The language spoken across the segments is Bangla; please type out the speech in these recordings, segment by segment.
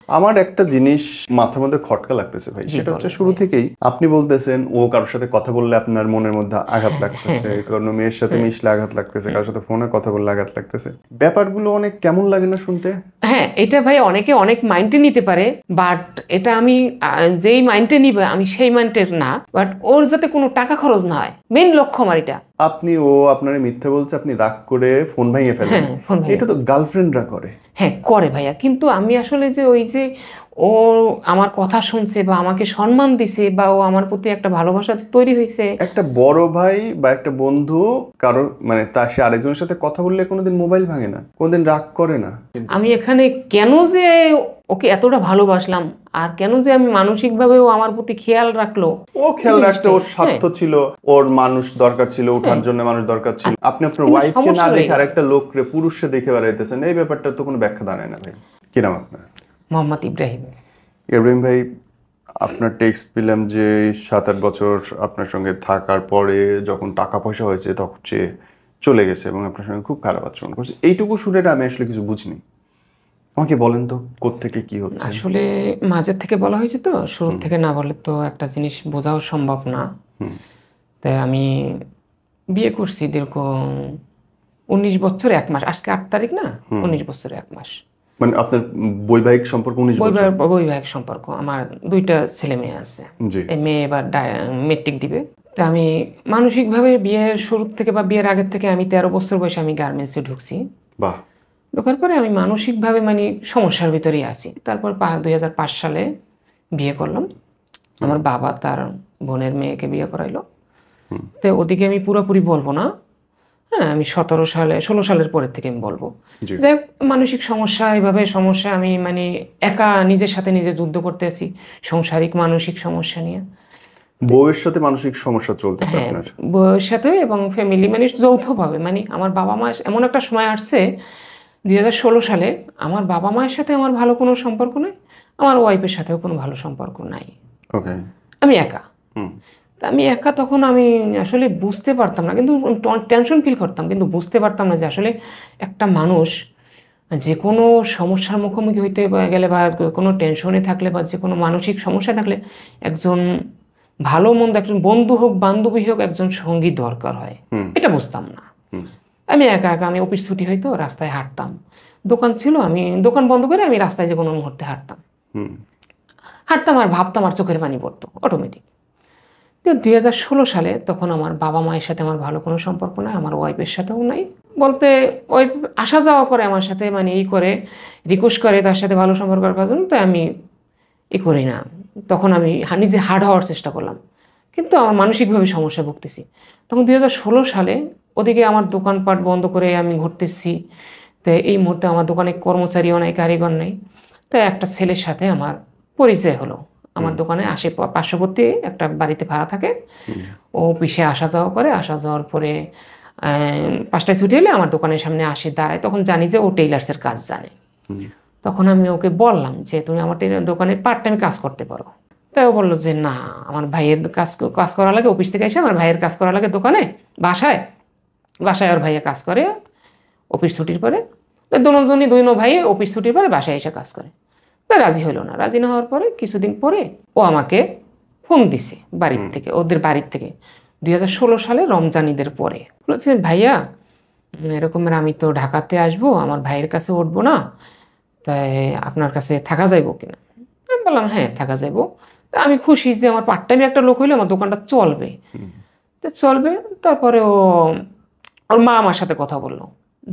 আমার একটা জিনিস মাথার মধ্যে খটকা লাগতেছে ভাই, সেটা হচ্ছে শুরু থেকেই আপনি বলতেছেন ও কারোর সাথে কথা বললে আপনার মনের মধ্যে আঘাত লাগতেছে, কোনো মেয়ের সাথে মিশলে আঘাত লাগতেছে, কারোর সাথে ফোনে কথা বললে আঘাত লাগতেছে। ব্যাপারগুলো অনেক কেমন লাগে না শুনতে? হ্যাঁ, এটা ভাই অনেকে অনেক মাইন্ডে নিতে পারে, বাট এটা আমি যেই মাইন্ডে নিবে আমি সেই মাইন্ডের না, বাট ওর যাতে কোনো টাকা খরচ না হয়, মেইন লক্ষ্য আমার এটা। আপনি ও আপনার মিথ্যে বলছে, আপনি রাগ করে ফোন ভেঙে ফেলেন, ফোন ভেঙে, এটা তো গার্লফ্রেন্ডরা করে। হ্যাঁ করে ভাইয়া, কিন্তু আমি আসলে যে ওই যে ও আমার কথা শুনছে বা আমাকে সম্মান দিছে বা ও আমার প্রতি একটা ভালোবাসা তৈরি হয়েছে। একটা বড় ভাই বা একটা বন্ধু কারো মানে তার সে আরেকজনের সাথে কথা বললে কোনোদিন মোবাইল ভাঙে না, কোনোদিন রাগ করে না। আমি এখানে কেন যে ওকে এতটা ভালোবাসলাম আর কেন যে আমি মানসিকভাবে ও আমার প্রতি খেয়াল রাখলো, ও খেয়াল রাখতে ওর স্বার্থ ছিল, ওর মানুষ দরকার ছিল, ওঠার জন্য মানুষ দরকার ছিল। আপনি আপনার ওয়াইফকে না দেখে আরেকটা লোকরে পুরুষে দেখে বেড়াইতেছেন, এই ব্যাপারটা তো কোনো ব্যাখ্যা দাঁড়ায় না ভাই। কি নাম আপনার? মোহাম্মদ ইব্রাহিম। ইব্রাহিম ভাই, আপনার টেক্সট পেলাম যে 7-8 বছর আপনার সঙ্গে থাকার পরে যখন টাকা পয়সা হয়েছে তখন সে চলে গেছে এবং আপনার সঙ্গে খুব খারাপ আচরণ করছে। এইটুকু শুনে আমি আসলে কিছু বুঝিনি, আমাকে বলেন তো কোত্থেকে কি হচ্ছে? আসলে মাঝের থেকে বলা হয়েছে তো, শুরু থেকে না বলে তো একটা জিনিস বোঝাও সম্ভব না। তাই আমি বিয়ে করছি দীর্ঘ 19 বছর 1 মাস, আজকে 8 তারিখ না, 19 বছর 1 মাস। মানে আপনার বৈবাহিক সম্পর্ক 19 বছর? বৈবাহিক সম্পর্ক। আমার 2টা ছেলে মেয়ে আছে। এই মেয়ে এবার মেট্রিক দিবে। তো আমি মানসিকভাবে বিয়ের শুরু থেকে বা বিয়ের আগের থেকে আমি 13 বছর বয়সে আমি গার্মেন্টসে ঢুকছি। বাহ। ঢোকার পরে আমি মানসিকভাবে মানে সমস্যার ভিতরেই আছি। তারপর 2005 সালে বিয়ে করলাম। আমার বাবা তার বোনের মেয়েকে বিয়ে করাইলো। তো ওদিকে আমি পুরোপুরি বলবো না, হ্যাঁ আমি 16 সালের পরের থেকে আমি বলবো। যাই হোক, মানসিক সমস্যা, এইভাবে সমস্যা আমি মানে একা নিজের সাথে নিজে যুদ্ধ করতে আছি, সাংসারিক মানসিক সমস্যা নিয়ে। বউয়ের সাথে মানসিক সমস্যা চলতেছে আপনার? বউয়ের সাথে এবং ফ্যামিলি মানে যৌথভাবে, মানে আমার বাবা মা এমন একটা সময় আসছে 2016 সালে আমার বাবা মায়ের সাথে আমার ভালো কোনো সম্পর্ক নেই, আমার ওয়াইফের সাথেও কোনো ভালো সম্পর্ক নাই। আমি একা। আমি একা, তখন আমি আসলে বুঝতে পারতাম না, কিন্তু টেনশন ফিল করতাম, কিন্তু বুঝতে পারতাম না যে আসলে একটা মানুষ যে কোনো সমস্যার মুখোমুখি হইতে গেলে বা কোনো টেনশনে থাকলে বা যে কোনো মানসিক সমস্যা থাকলে একজন ভালো মন্দ, একজন বন্ধু হোক বান্ধবী হোক, একজন সঙ্গী দরকার হয়, এটা বুঝতাম না। আমি একা একা, আমি অফিস ছুটি হইতো রাস্তায় হাঁটতাম, দোকান ছিল আমি দোকান বন্ধ করে আমি রাস্তায় যে কোনো মুহূর্তে হাঁটতাম আর ভাবতাম, আর চোখের পানি পড়তো অটোমেটিক। 2016 সালে তখন আমার বাবা মায়ের সাথে আমার ভালো কোনো সম্পর্ক নাই, আমার ওয়াইফের সাথেও নাই। বলতে ওয়াইফ আসা যাওয়া করে আমার সাথে, মানে এই করে রিকোয়েস্ট করে তার সাথে ভালো সম্পর্ক রাখার জন্য, তো আমি করি না। তখন আমি নিজে হার্ড হওয়ার চেষ্টা করলাম, কিন্তু আমার মানসিকভাবে সমস্যা ভুগতেছি। তখন 2016 সালে ওদিকে আমার দোকানপাট বন্ধ করে আমি ঘুরতেছি। তো এই মুহূর্তে আমার দোকানে কর্মচারীও নাই, কারিগর নেই। তো একটা ছেলের সাথে আমার পরিচয় হলো। আমার দোকানে পার্শ্ববর্তী একটা বাড়িতে ভাড়া থাকে, ও অফিসে আসা যাওয়া করে, আসা যাওয়ার পরে 5টায় ছুটি হলে আমার দোকানের সামনে আসে দাঁড়ায়। তখন জানি যে ও টেইলার্সের কাজ জানে। তখন আমি ওকে বললাম যে তুমি আমার দোকানে পার্ট টাইম কাজ করতে পারো। তাই ও বললো যে না, আমার ভাইয়ের কাজ করা লাগে, অফিস থেকে এসে আমার ভাইয়ের কাজ করা লাগে দোকানে, বাসায় ওর ভাইয়া কাজ করে অফিস ছুটির পরে। দুজনই দুই ভাই অফিস ছুটির পরে বাসায় এসে কাজ করে। তা রাজি হলো না। রাজি না হওয়ার পরে কিছুদিন পরে ও আমাকে ফোন দিছে বাড়ির থেকে, ওদের বাড়ির থেকে 2016 সালে রমজান ঈদের পরে। বলছে ভাইয়া এরকমের আমি তো ঢাকাতে আসবো, আমার ভাইয়ের কাছে উঠবো না, তাই আপনার কাছে থাকা যাইব কিনা? আমি বললাম হ্যাঁ থাকা যাইব। তা আমি খুশি যে আমার পার্ট টাইমে একটা লোক হইলে আমার দোকানটা চলবে, তো চলবে। তারপরে ওর মা আমার সাথে কথা বললো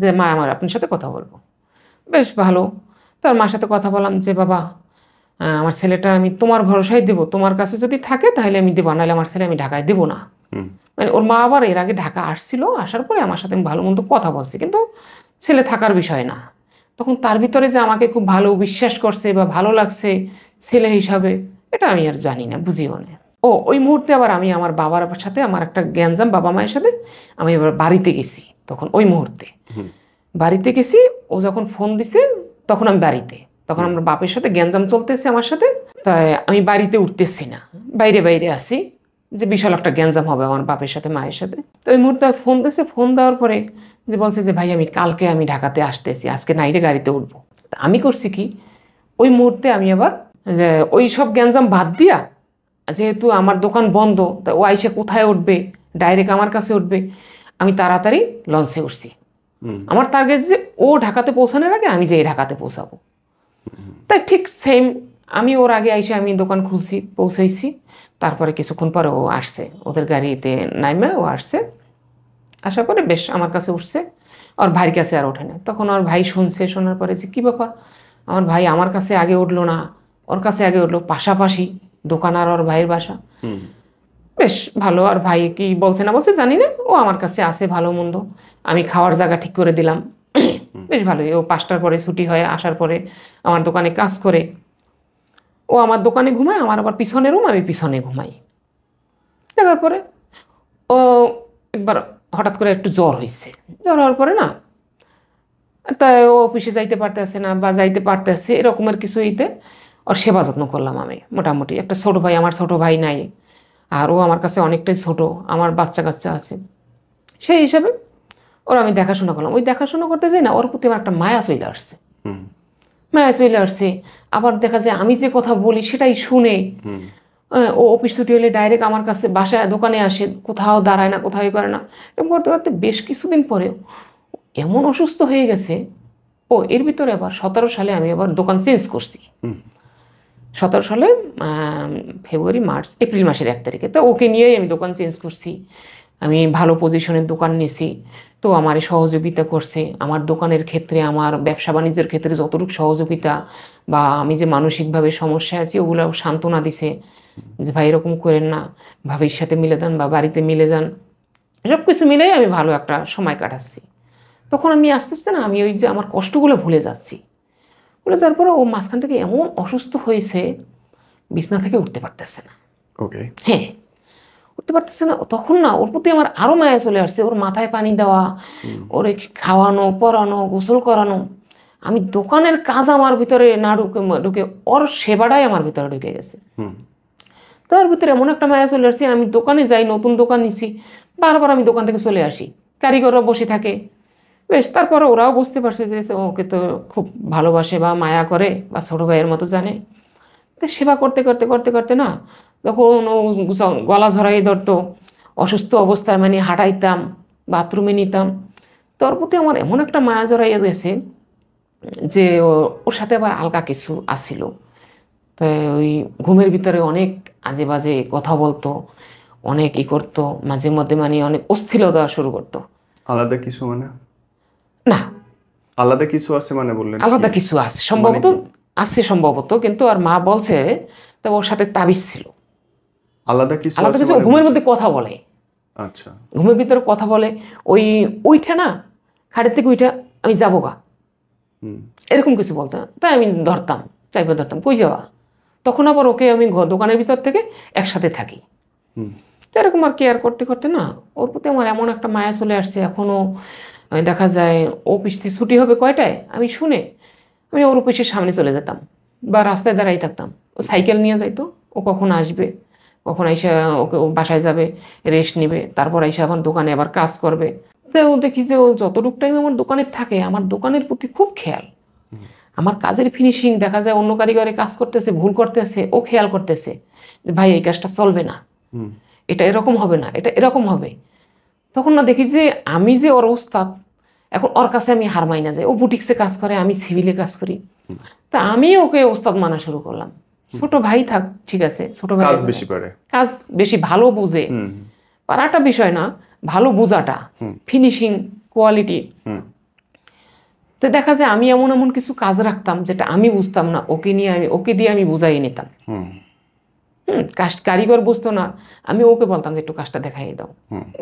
যে মা আমার আপনার সাথে কথা বলবো। বেশ ভালো। তার মার সাথে কথা বললাম যে বাবা আমার ছেলেটা আমি তোমার ভরসায় দেবো, তোমার কাছে যদি থাকে তাহলে আমি দেবো, নাহলে আমার ছেলে আমি ঢাকায় দেবো না। মানে ওর মা আবার এর আগে ঢাকা আসছিল, আসার পরে আমার সাথে আমি ভালো মন্দ কথা বলছি, কিন্তু ছেলে থাকার বিষয় না। তখন তার ভিতরে যে আমাকে খুব ভালো বিশ্বাস করছে বা ভালো লাগছে ছেলে হিসাবে, এটা আমি আর জানি না, বুঝিও না। ওই মুহূর্তে আবার আমি আমার বাবার সাথে আমার একটা গ্যাঞ্জাম বাবা মায়ের সাথে, আমি এবার বাড়িতে গেছি। তখন ওই মুহূর্তে বাড়িতে গেছি, ও যখন ফোন দিছে তখন আমি বাড়িতে, তখন আমার বাপের সাথে গ্যাঞ্জাম চলতেছে আমার সাথে। তাই আমি বাড়িতে উঠতেছি না, বাইরে বাইরে আসি, যে বিশাল একটা গ্যাঞ্জাম হবে আমার বাপের সাথে মায়ের সাথে। তো ওই মুহূর্তে ফোন দিয়েছে, ফোন দেওয়ার পরে যে বলছে যে ভাই আমি কালকে আমি ঢাকাতে আসতেছি, আজকে নাইটে গাড়িতে উঠবো। তা আমি করছি কি, ওই মুহূর্তে আমি আবার যে ওই সব গ্যাঞ্জাম বাদ দিয়া, যেহেতু আমার দোকান বন্ধ, তা ও আইসে কোথায় উঠবে, ডাইরেক্ট আমার কাছে উঠবে, আমি তাড়াতাড়ি লঞ্চে উঠছি। আমার টার্গেট যে ও ঢাকাতে পৌঁছানোর আগে আমি যেয়ে ঢাকাতে পৌঁছাবো। তাই ঠিক সেম, আমি ওর আগে আইসে আমি দোকান খুলছি, পৌঁছাইছি। তারপরে কিছুক্ষণ পরে ও আসছে, ওদের গাড়িতে নাইমে ও আসছে, আসার পরে বেশ আমার কাছে উঠছে, ওর ভাইয়ের কাছে আর ওঠে না। তখন ওর ভাই শুনছে, শোনার পরে যে কী ব্যাপার, আমার ভাই আমার কাছে আগে উঠলো না, ওর কাছে আগে উঠলো, পাশাপাশি দোকান আর ওর ভাইয়ের বাসা। বেশ ভালো। আর ভাই কি বলছে না বলছে জানি না, ও আমার কাছে আসে ভালো মন্দ, আমি খাওয়ার জায়গা ঠিক করে দিলাম। বেশ ভালোই। ও 5টার পরে ছুটি হয়ে আসার পরে আমার দোকানে কাজ করে, ও আমার দোকানে ঘুমায়, আমার আবার পিছনে রুম, আমি পিছনে ঘুমাই। দেখার পরে ও একবার হঠাৎ করে একটু জ্বর হয়েছে। জ্বর হওয়ার পরে না, তাই ও অফিসে যাইতে পারতেছে না বা যাইতে পারতেছে এরকমের কিছু ইতে ওর সেবা যত্ন করলাম আমি মোটামুটি। একটা ছোটো ভাই, আমার ছোটো ভাই নাই, আর ও আমার কাছে অনেকটাই ছোট, আমার বাচ্চা কাচ্চা আছে, সেই হিসাবে ওর আমি দেখাশোনা করলাম। ওই দেখাশোনা করতে যাই না, ওর প্রতি আমার একটা মায়া চলে আসছে। মায়া চলে আসছে। আবার দেখা যায় আমি যে কথা বলি সেটাই শুনে ও অফিস ছুটি হলে ডাইরেক্ট আমার কাছে বাসায় দোকানে আসে, কোথাও দাঁড়ায় না, কোথাও করে না। এরকম করতে করতে বেশ কিছুদিন পরে এমন অসুস্থ হয়ে গেছে। ও এর ভিতরে আবার 17 সালে আমি আবার দোকান চেঞ্জ করছি। 17 সালে ফেব্রুয়ারি, মার্চ, এপ্রিল মাসের 1 তারিখে। তো ওকে নিয়েই আমি দোকান চেঞ্জ করছি। আমি ভালো পজিশনের দোকান নিয়েছি, তো আমার সহযোগিতা করছে আমার দোকানের ক্ষেত্রে, আমার ব্যবসা বাণিজ্যের ক্ষেত্রে যতটুকু সহযোগিতা, বা আমি যে মানসিকভাবে সমস্যায় আছি ওগুলো সান্ত্বনা দিছে যে ভাই এরকম করেন না, ভাবির সাথে মিলে যান বা বাড়িতে মিলে যান। সব কিছু মিলেই আমি ভালো একটা সময় কাটাচ্ছি। তখন আমি আস্তে আস্তে না, আমি ওই যে আমার কষ্টগুলো ভুলে যাচ্ছি। বলে তারপরে ও মাঝখান থেকে এমন অসুস্থ হয়েছে, বিছনা থেকে উঠতে পারতেছে না। ওকে। হ্যাঁ, উঠতে পারতেছে না। তখন না ওর প্রতি আমার আরও মায়া চলে আসছে। ওর মাথায় পানি দেওয়া, ওর খাওয়ানো, পরানো, গোসল করানো। আমি দোকানের কাজ আমার ভিতরে না ঢুকে ওর সেবাটাই আমার ভিতরে ঢুকে গেছে। তার ভিতরে এমন একটা মায়া চলে আসছে, আমি দোকানে যাই, নতুন দোকান নিছি, বারবার আমি দোকান থেকে চলে আসি, কারিগররা বসে থাকে। বেশ, তারপরে ওরাও বুঝতে পারছে যে ওকে তো খুব ভালোবাসে বা মায়া করে বা ছোটো ভাইয়ের মতো জানে। তো সেবা করতে করতে করতে করতে না, তখন ও গলা ঝরাই ধরতো, অসুস্থ অবস্থায় মানে হাঁটাইতাম, বাথরুমে নিতাম। তোর প্রতি আমার এমন একটা মায়া জড়াইয়া গেছে যে ওর সাথে আবার আলগা কিছু আসছিল। তো ওই ঘুমের ভিতরে অনেক আজে বাজে কথা বলতো, অনেক করতো, মাঝে মধ্যে মানে অনেক অস্থিরতা শুরু করতো। আলাদা কিছু মানে? না, আলাদা কিছু আছে মানে বললেন? আলাদা কিছু আছে সম্ভবত, আছে সম্ভবত, কিন্তু আর মা বলছে তো ওর সাথে তাবিজ ছিল। আলাদা কিছু আলাদা আছে কিছু মানে? ঘুমের মধ্যে কথা বলে। আচ্ছা। ঘুমের ভিতরে কথা বলে, ওই উইঠা না, খাটের থেকে উইঠা আমি যাবো গা, এরকম কিছু বলতো। তাই আমি ধরতাম, চাইপে ধরতাম, কই যাওয়া। তখন আবার ওকে আমি দোকানের ভিতর থেকে একসাথে থাকি। তো এরকম আর কেয়ার করতে করতে না, ওর প্রতি আমার এমন একটা মায়া চলে আসছে। এখনও দেখা যায় অফিস থেকে ছুটি হবে কয়টায়, আমি শুনে আমি ওর অফিসের সামনে চলে যেতাম বা রাস্তায় দাঁড়াই থাকতাম। ও সাইকেল নিয়ে যাইতো, ও কখন আসবে, কখন আইসা ওকে ও বাসায় যাবে, রেস্ট নেবে, তারপর আইসা আমার দোকানে আবার কাজ করবে। তো ও দেখি যে ও যতটুকু টাইম আমার দোকানে থাকে, আমার দোকানের প্রতি খুব খেয়াল। আমার কাজের ফিনিশিং দেখা যায় অন্য কারিগরে কাজ করতেছে, ভুল করতেছে, ও খেয়াল করতেছে যে ভাই এই কাজটা চলবে না, এটা এরকম হবে না, এটা এরকম হবে। তখন না দেখি যে আমি যে ওর ওস্তাদ, এখন ওর কাছে আমি হার মাই না যাই। ও বুটিক্সে কাজ করে, আমি সিভিলে কাজ করি, তা আমি ওকে ওস্তাদ মানা শুরু করলাম। ছোট ভাই থাক, ঠিক আছে, ছোট ভাই কাজ বেশি পারে, কাজ বেশি ভালো বুঝে, পারাটা বিষয় না, ভালো বোঝাটা, ফিনিশিং, কোয়ালিটি। তো দেখা যায় আমি এমন এমন কিছু কাজ রাখতাম যেটা আমি বুঝতাম না, ওকে দিয়ে আমি বুঝাই নিতাম। কারিগর বুঝতো না, আমি ওকে বলতাম যে একটু কাজটা দেখাই দাও।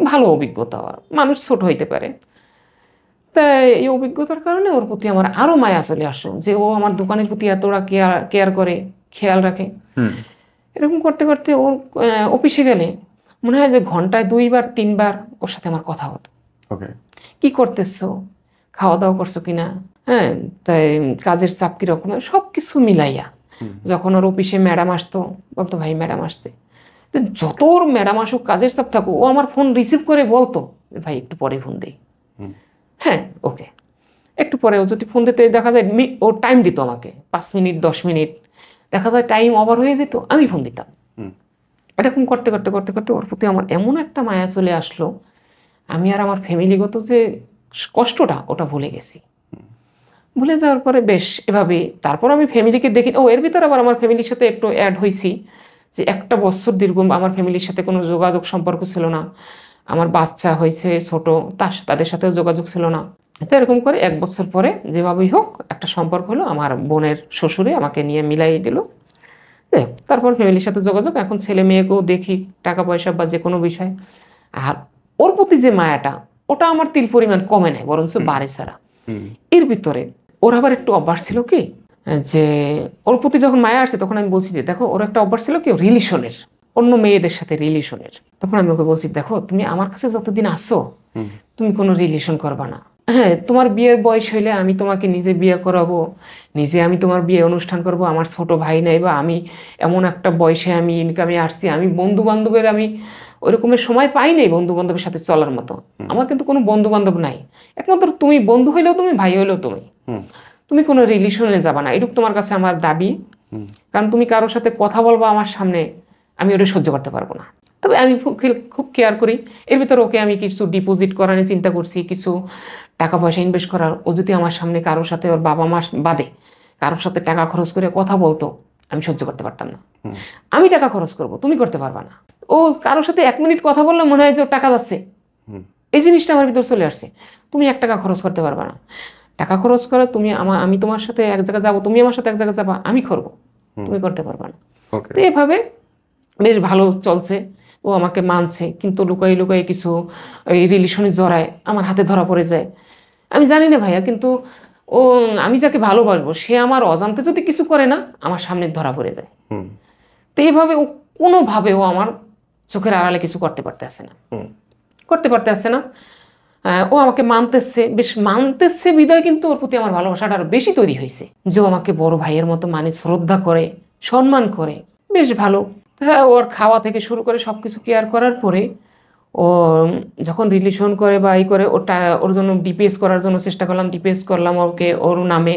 ভালো অভিজ্ঞতা, মানুষ ছোট হইতে পারে। তাই এই অভিজ্ঞতার কারণে ওর প্রতি আমার আরো মায়া চলে আসলো যে ও আমার দোকানের প্রতি এতটা কেয়ার করে, খেয়াল রাখে। এরকম করতে করতে ওর অফিসে গেলে মনে হয় যে ঘন্টায় 2-3 বার ওর সাথে আমার কথা হতো। কি করতেছো, খাওয়া দাওয়া করছো কিনা, হ্যাঁ, তাই কাজের চাপ কিরকম, সব কিছু মিলাইয়া। যখন ওর অফিসে ম্যাডাম আসতো, বলতো ভাই ম্যাডাম আসতে। যত ওর ম্যাডাম আসুক, কাজের চাপ থাকুক, ও আমার ফোন রিসিভ করে বলতো ভাই একটু পরে ফোন দেই, হ্যাঁ ওকে, একটু পরে ও যদি ফোন দিতে দেখা যায় ও টাইম দিত আমাকে 5 মিনিট 10 মিনিট, দেখা যায় টাইম ওভার হয়ে যেত, আমি ফোন দিতাম। এরকম করতে করতে করতে করতে ওর প্রতি আমার এমন একটা মায়া চলে আসলো, আমি আর আমার ফ্যামিলিগত যে কষ্টটা ওটা ভুলে গেছি। ভুলে যাওয়ার পরে বেশ এভাবে তারপর আমি ফ্যামিলিকে দেখি। এর ভিতরে আবার আমার ফ্যামিলির সাথে একটু অ্যাড হয়েছি, যে একটা বছর দীর্ঘ আমার ফ্যামিলির সাথে কোনো যোগাযোগ সম্পর্ক ছিল না। আমার বাচ্চা হয়েছে ছোট, তাদের সাথেও যোগাযোগ ছিল না। তো এরকম করে 1 বছর পরে যেভাবেই হোক একটা সম্পর্ক হলো, আমার বোনের শ্বশুরে আমাকে নিয়ে মিলাই দিল। দেখ তারপর ফ্যামিলির সাথে যোগাযোগ, এখন ছেলে মেয়েকেও দেখি, টাকা পয়সা বা যে কোনো বিষয়। আর ওর প্রতি যে মায়াটা ওটা আমার তিল পরিমাণ কমে নেয়, বরঞ্চ বাড়ে ছাড়া। এর ভিতরে ওর আবার একটু অভ্যাস ছিল কি, যে ওর প্রতি যখন মায়া আসছে তখন আমি বলছি যে দেখো ওর একটা অভ্যাস ছিল কি রিলেশনের, অন্য মেয়েদের সাথে রিলেশনের। তখন আমি ওকে বলছি দেখো তুমি আমার কাছে যতদিন আসো তুমি কোনো রিলেশন করবা না। হ্যাঁ, তোমার বিয়ের বয়স হইলে আমি তোমাকে নিজে বিয়ে করাবো, নিজে আমি তোমার বিয়ে অনুষ্ঠান করব। আমার ছোট ভাই নাই, বা আমি এমন একটা বয়সে আমি ইনকামে আসছি, আমি বন্ধু বান্ধবের আমি ওই রকমের সময় পাই নাই বন্ধু বান্ধবের সাথে চলার মতো। আমার কিন্তু কোনো বন্ধু বান্ধব নাই, একমাত্র তুমি বন্ধু হইলেও তুমি, ভাই হইলেও তুমি, তুমি কোনো রিলেশনে যাবা না, এটুকু তোমার কাছে আমার দাবি। কারণ তুমি কারোর সাথে কথা বলবা আমার সামনে, আমি ওটা সহ্য করতে পারবো না। তবে আমি খুব কেয়ার করি। এর ভিতরে ওকে আমি কিছু ডিপোজিট করার চিন্তা করছি, কিছু টাকা পয়সা ইনভেস্ট করার। ও যদি আমার সামনে কারোর সাথে, ওর বাবা মা বাদে কারোর সাথে টাকা খরচ করে কথা বলতো, আমি সহ্য করতে পারতাম না। আমি টাকা খরচ করব, তুমি করতে পারবা না। ও কারোর সাথে 1 মিনিট কথা বললে মনে হয় যে ওর টাকা যাচ্ছে, এই জিনিসটা আমার ভিতর চলে আসছে। তুমি 1 টাকা খরচ করতে পারবা না। টাকা খরচ করে তুমি আমি তোমার সাথে এক জায়গায় যাবো, তুমি আমার সাথে এক জায়গায় যাবা, আমি করবো, তুমি করতে পারবা না। তো এভাবে বেশ ভালো চলছে। ও আমাকে মানছে, কিন্তু লুকাই লুকাই কিছু এই রিলেশনে জড়ায়, আমার হাতে ধরা পড়ে যায়। আমি জানি না ভাইয়া, কিন্তু ও আমি যাকে ভালোবাসবো সে আমার অজান্তে যদি কিছু করে না, আমার সামনে ধরা পড়ে যায়। তো এইভাবে ও কোনোভাবে ও আমার চোখের আড়ালে কিছু করতে পারতেছে না, করতে পারতেছে না। ও আমাকে মানতেছে, বেশ মানতেছে বিদায়, কিন্তু ওর প্রতি আমার ভালোবাসাটা আরো বেশি তৈরি হয়েছে, যে ও আমাকে বড় ভাইয়ের মতো মানে, শ্রদ্ধা করে, সম্মান করে, বেশ ভালো। হ্যাঁ, ওর খাওয়া থেকে শুরু করে সব কিছু কেয়ার করার পরে ও যখন রিলেশন করে বা ই করে, ওর জন্য ডিপিএস করার জন্য চেষ্টা করলাম, ডিপিএস করলাম ওকে ওর নামে,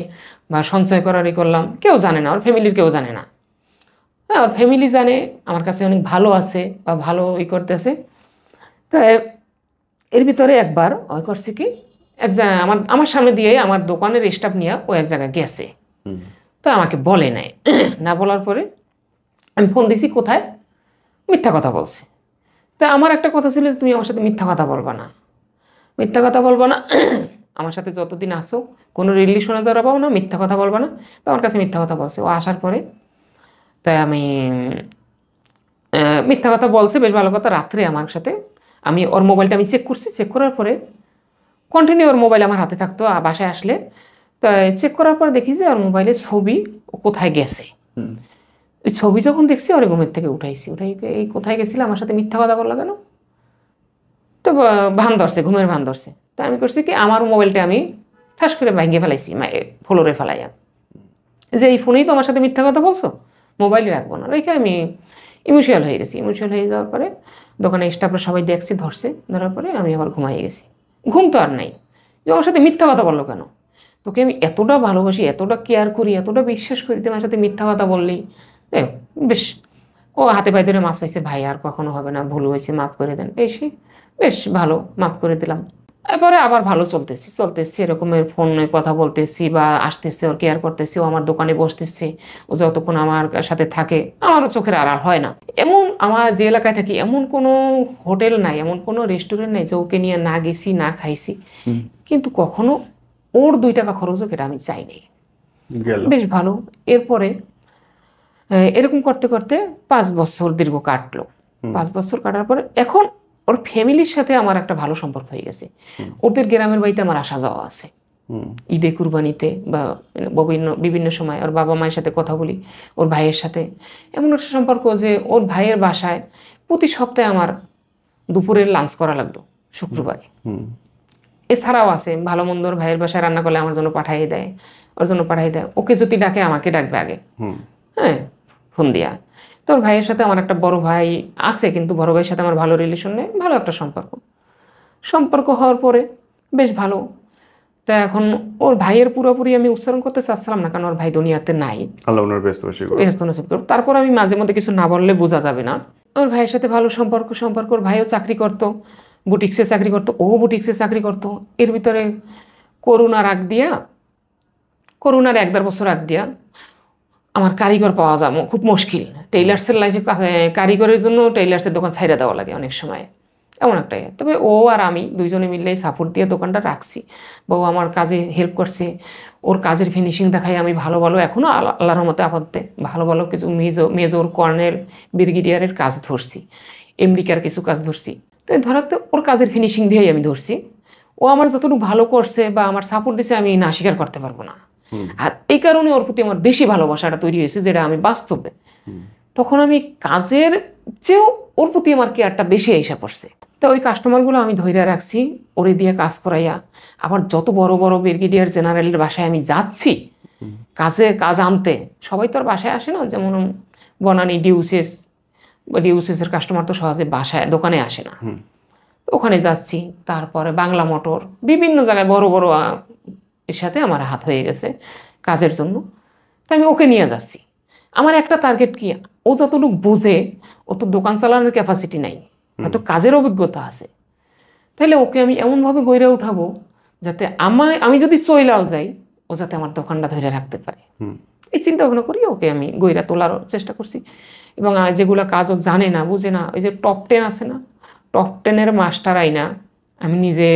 বা সঞ্চয় করারই করলাম। কেউ জানে না, ওর ফ্যামিলির কেউ জানে না। হ্যাঁ, ওর ফ্যামিলি জানে আমার কাছে অনেক ভালো আছে বা ভালো ই করতেছে। তো এর ভিতরে একবার ওই করছে কি, আমার সামনে দিয়ে আমার দোকানের স্টাফ নিয়ে ও এক জায়গায় গেছে। তো আমাকে বলে নাই, না বলার পরে আমি ফোন দিছি, কোথায়, মিথ্যা কথা বলছে। তা আমার একটা কথা ছিল, তুমি আমার সাথে মিথ্যা কথা বলবা না, মিথ্যা কথা বলবা না। আমার সাথে যতদিন আসো কোনো রিলেশনে জড়াবো না, মিথ্যা কথা বলবা না। তো আমার কাছে মিথ্যা কথা বলছে। ও আসার পরে তাই আমি মিথ্যা কথা বলছে, বেশ ভালো কথা। রাত্রে আমার সাথে আমি ওর মোবাইলটা আমি চেক করছি, চেক করার পরে কন্টিনিউ ওর মোবাইল আমার হাতে থাকতো বাসায় আসলে। তো চেক করার পর দেখি যে ওর মোবাইলে ছবি, ও কোথায় গেছে। ওই ছবি যখন দেখছি, ওর ঘুমের থেকে উঠাইছি, এই কোথায় গেছিল, আমার সাথে মিথ্যা কথা বললো কেন। তো ভান ধরছে, ঘুমের ভান ধরছে। তো আমি করছি কি, আমার মোবাইলটা আমি ঠাস করে ভেঙে ফেলাইছি, ফ্লোরে ফেলাইয়া, যে এই ফোনেই তো আমার সাথে মিথ্যা কথা বলছো, মোবাইলে রাখবো না। রেখে আমি ইমোশনাল হয়ে গেছি। ইমোশনাল হয়ে যাওয়ার পরে দোকানে স্টাফরা সবাই দেখছি, ধরছে, ধরার পরে আমি আবার ঘুমাই গেছি। ঘুম তো আর নাই, যে আমার সাথে মিথ্যা কথা বললো কেন। তোকে আমি এতটা ভালোবাসি, এতটা কেয়ার করি, এতটা বিশ্বাস করি, তোমার সাথে মিথ্যা কথা বললি। বেশ ও হাতে পায়ে ধরে মাপ চাইছে, ভাই আর কখনো হবে না, ভুল হয়েছে, মাফ করে দেন। সে বেশ ভালো, মাফ করে দিলাম। এরপরে আবার ভালো চলতেছি এরকমের ফোনে কথা বলতেছি বা আসতেছে, ওর কেয়ার করতেছি, ও আমার দোকানে বসতেছে, ও যতক্ষণ আমার সাথে থাকে আমারও চোখের আড়াল হয় না। এমন আমার যে এলাকায় থাকি এমন কোনো হোটেল নাই, এমন কোনো রেস্টুরেন্ট নাই যে ওকে নিয়ে না গেছি, না খাইছি, কিন্তু কখনো ওর 2 টাকা খরচ হোক এটা আমি চাই নাই। বেশ ভালো। এরপরে এরকম করতে করতে 5 বছর দীর্ঘ কাটলো। 5 বছর কাটার পরে এখন ওর ফ্যামিলির সাথে আমার একটা ভালো সম্পর্ক হয়ে গেছে। ওদের গ্রামের বাড়িতে আমার আসা যাওয়া আছে, ঈদে, কুরবানিতে বা বিভিন্ন সময় ওর বাবা মায়ের সাথে কথা বলি, ওর ভাইয়ের সাথে এমন একটা সম্পর্ক যে ওর ভাইয়ের বাসায় প্রতি সপ্তাহে আমার দুপুরের লাঞ্চ করা লাগতো শুক্রবারে। এছাড়াও আছে ভালো মন্দ, ওর ভাইয়ের বাসায় রান্না করলে আমার জন্য পাঠিয়ে দেয়, ওর জন্য পাঠিয়ে দেয়। ওকে যদি ডাকে আমাকে ডাকবে আগে, হ্যাঁ, ফোন দিয়া। তোর ভাইয়ের সাথে আমার একটা বড় ভাই আছে, কিন্তু বড় ভাইয়ের সাথে আমার ভালো রিলেশন নেই, ভালো একটা সম্পর্ক হওয়ার পরে বেশ ভালো। তা এখন ওর ভাইয়ের পুরোপুরি আমি উচ্চারণ করতে চাচ্ছিলাম না, কারণ ওর ভাই দুনিয়াতে নাই, আল্লাহ ওনার ব্যস্ত বেশি করে। ব্যস্ত নসিব করুক। তারপর আমি মাঝে মধ্যে কিছু না বললে বোঝা যাবে না। ওর ভাইয়ের সাথে ভালো সম্পর্ক ওর ভাইও চাকরি করতো, বুটিক্সে চাকরি করতো, ও বুটিক্সে চাকরি করতো। এর ভিতরে করোনার 1-1.5 বছর আগ দিয়া আমার কারিগর পাওয়া যাবে খুব মুশকিল। টেইলার্সের লাইফে কারিগরের জন্য টেইলার্সের দোকান ছাইড়া দেওয়া লাগে অনেক সময়, এমন একটা। তবে ও আর আমি দুইজনে মিলে সাপোর্ট দিয়ে দোকানটা রাখছি। বউ আমার কাজে হেল্প করছে, ওর কাজের ফিনিশিং দেখাই আমি ভালো ভালো এখনও আল্লাহর রহমতে আপাততে ভালো ভালো কিছু মেজর কর্নেল ব্রিগেডিয়ারের কাজ ধরছি, আমেরিকার কিছু কাজ ধরছি। তো ধরাতে ওর কাজের ফিনিশিং দিয়েই আমি ধরছি। ও আমার যতটুকু ভালো করছে বা আমার সাপোর্ট দিছে আমি না স্বীকার করতে পারবো না। আর এই কারণে ওর প্রতি আমার বেশি ভালোবাসাটা তৈরি হয়েছে, যেটা আমি বাস্তবে তখন আমি কাজের চেয়েও ওর প্রতি আমার কেয়ারটা বেশি এসে পড়ছে। তো ওই কাস্টমারগুলো আমি ধৈর্য রাখছি, ওরে দিয়ে কাজ করাইয়া। আবার যত বড় বড় ব্রিগেডিয়ার জেনারেলের বাসায় আমি যাচ্ছি কাজ আনতে, সবাই তো আর বাসায় আসে না। যেমন বনানী ডিউসেসের কাস্টমার তো সহজে বাসায় দোকানে আসে না, ওখানে যাচ্ছি। তারপরে বাংলা মোটর, বিভিন্ন জায়গায় বড় বড় এর সাথে আমার হাত হয়ে গেছে কাজের জন্য। তো আমি ওকে নিয়ে যাচ্ছি। আমার একটা টার্গেট কি, ও যতটুকু বোঝে, ও তো দোকান চালানোর ক্যাপাসিটি নাই, হয়তো কাজের অভিজ্ঞতা আছে, তাহলে ওকে আমি এমনভাবে গইরে উঠাবো যাতে আমি যদি চইলাও যাই, ও যাতে আমার দোকানটা ধরে রাখতে পারে। এই চিন্তা ভাবনা করি ওকে আমি গইরা তোলার চেষ্টা করছি। এবং যেগুলো কাজ ও জানে না, বুঝে না, ওই যে টপ 10 আছে না, টপ 10-এর মাস্টার আইনা আমি নিজে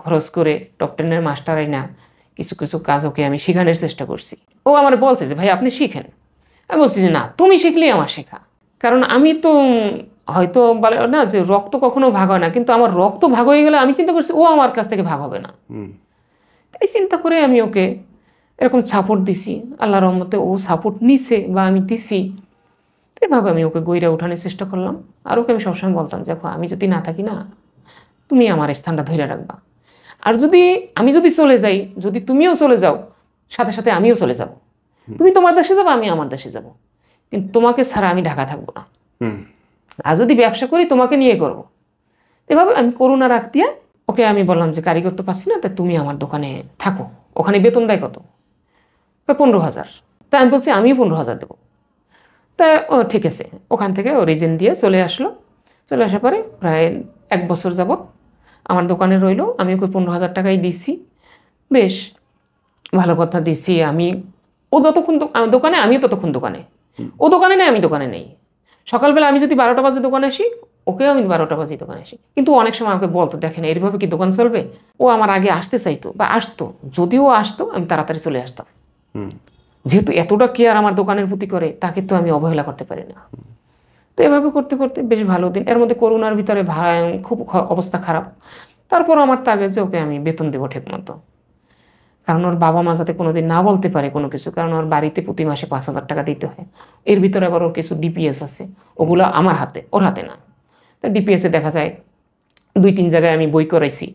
খরচ করে টপ 10-এর মাস্টার আইনা কিছু কিছু কাজ ওকে আমি শেখানোর চেষ্টা করছি। ও আমার বলছে যে ভাই আপনি শিখেন। আমি বলছি যে না, তুমি শিখলেই আমার শেখা। কারণ আমি তো হয়তো বলে না যে রক্ত কখনো ভাগ হয় না, কিন্তু আমার রক্ত ভাগ হয়ে গেলে আমি চিন্তা করছি ও আমার কাছ থেকে ভাগ হবে না। এই চিন্তা করে আমি ওকে এরকম সাপোর্ট দিছি। আল্লাহর রহমতে ও সাপোর্ট নিছে বা আমি দিছি, এভাবে আমি ওকে গইরা উঠানোর চেষ্টা করলাম। আর ওকে আমি সবসময় বলতাম, দেখো আমি যদি না থাকি না, তুমি আমার স্থানটা ধরে রাখবা। আর আমি যদি চলে যাই, যদি তুমিও চলে যাও, সাথে সাথে আমিও চলে যাব। তুমি তোমার দেশে যাবো, আমি আমার দেশে যাব, কিন্তু তোমাকে ছাড়া আমি ঢাকা থাকবো না। আর যদি ব্যবসা করি তোমাকে নিয়ে করব। এভাবে আমি করোনা রাখ দিয়া ওকে আমি বললাম যে কারিগর তো পাচ্ছি না, তা তুমি আমার দোকানে থাকো। ওখানে বেতন দেয় কত? 15,000। তা আমি বলছি আমিও 15,000 দেবো। তা ও ঠিক আছে, ওখান থেকে ও রিজেন দিয়ে চলে আসলো। চলে আসার পরে প্রায় 1 বছর যাবত আমার দোকানে রইলো। আমি ওকে 15,000 টাকাই দিছি। বেশ ভালো কথা দিছি আমি। ও যতক্ষণ দোকানে, আমিও ততক্ষণ দোকানে। ও দোকানে নেই, আমি দোকানে নেই। সকালবেলা আমি যদি 12টা বাজে দোকানে আসি, ওকেও আমি 12টা বাজে দোকানে আসি। কিন্তু অনেক সময় আমাকে বলতো, দেখেন এইভাবে কি দোকান চলবে? ও আমার আগে আসতে চাইতো বা আসতো, যদিও আসতো আমি তাড়াতাড়ি চলে আসতাম। যেহেতু এতটা কেয়ার আমার দোকানের প্রতি করে, তাকে তো আমি অবহেলা করতে পারি না। তো এভাবে করতে করতে বেশ ভালো দিন। এর মধ্যে করোনার ভিতরে খুব অবস্থা খারাপ। তারপর আমার টার্গেট যে ওকে আমি বেতন দেবো ঠিক মতো, কারণ ওর বাবা মা যাতে কোনোদিন না বলতে পারে কোনো কিছু। কারণ ওর বাড়িতে প্রতি মাসে 5,000 টাকা দিতে হয়। এর ভিতরে আবার ওর কিছু ডিপিএস আছে, ওগুলো আমার হাতে, ওর হাতে না। তা ডিপিএসে দেখা যায় 2-3 জায়গায় আমি বই করাইছি,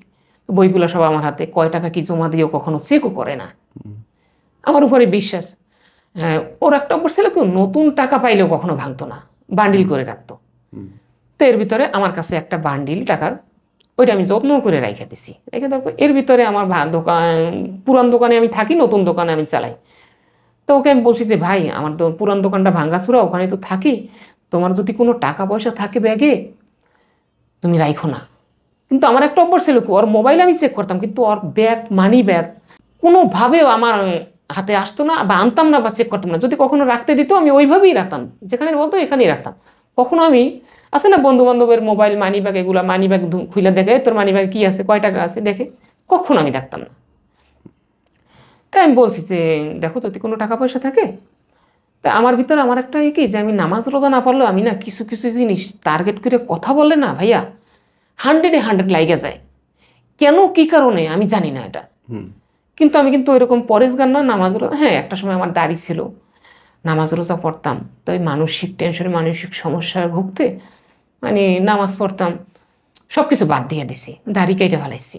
বইগুলো সব আমার হাতে। কয় টাকা কি জমা দিয়েও কখনো চেকও করে না। আমার উপরে বিশ্বাস। হ্যাঁ, ওর একটা অভ্যাস ছিল কেউ নতুন টাকা পাইলেও কখনো ভাঙতো না, বান্ডিল করে রাখতো। তো এর ভিতরে আমার কাছে একটা বান্ডিল টাকার, ওইটা আমি যত্ন করে রেখে দিছি। রেখে তারপর এর ভিতরে আমার পুরান দোকানে আমি থাকি, নতুন দোকানে আমি চালাই। তো ওকে আমি বলছি যে ভাই আমার তো পুরান দোকানটা ভাঙ্গাচুরা, ওখানে তো থাকি, তোমার যদি কোনো টাকা পয়সা থাকে ব্যাগে তুমি রাখো না। কিন্তু আমার একটা অভ্যাস ছিল কি, ওর মোবাইল আমি চেক করতাম, কিন্তু ওর মানি ব্যাগ কোনোভাবেও আমার হাতে আসতো না বা আনতাম না বা চেক করতাম না। যদি কখনো রাখতে দিত আমি ওইভাবেই রাখতাম, যেখানে বলতো এখানেই রাখতাম। কখনো আমি আছে না বন্ধু বান্ধবের মোবাইল, মানি ব্যাগ, এগুলো মানি ব্যাগ খুলে দেখে তোর মানি ব্যাগে কী আছে, কয় টাকা আছে দেখে, কখনো আমি দেখতাম না। তাই আমি বলছি যে দেখো যদি কোনো টাকা পয়সা থাকে। তা আমার ভিতরে আমার একটা কি যে আমি নামাজ রোজা না পারলেও আমি না কিছু কিছু জিনিস টার্গেট করে কথা বললে না ভাইয়া 100-100 লাইগা যায়। কেন কি কারণে আমি জানি না এটা। কিন্তু আমি কিন্তু ওইরকম পরেশগার না, নামাজ রোজা, হ্যাঁ একটা সময় আমার দাড়ি ছিল, নামাজ রোজা পড়তাম। তো ওই মানসিক টেনশনে, মানসিক সমস্যায় ভুগতে মানে নামাজ পড়তাম, সব কিছু বাদ দিয়ে দিছি, দাড়ি কেটে ফেলাইছি।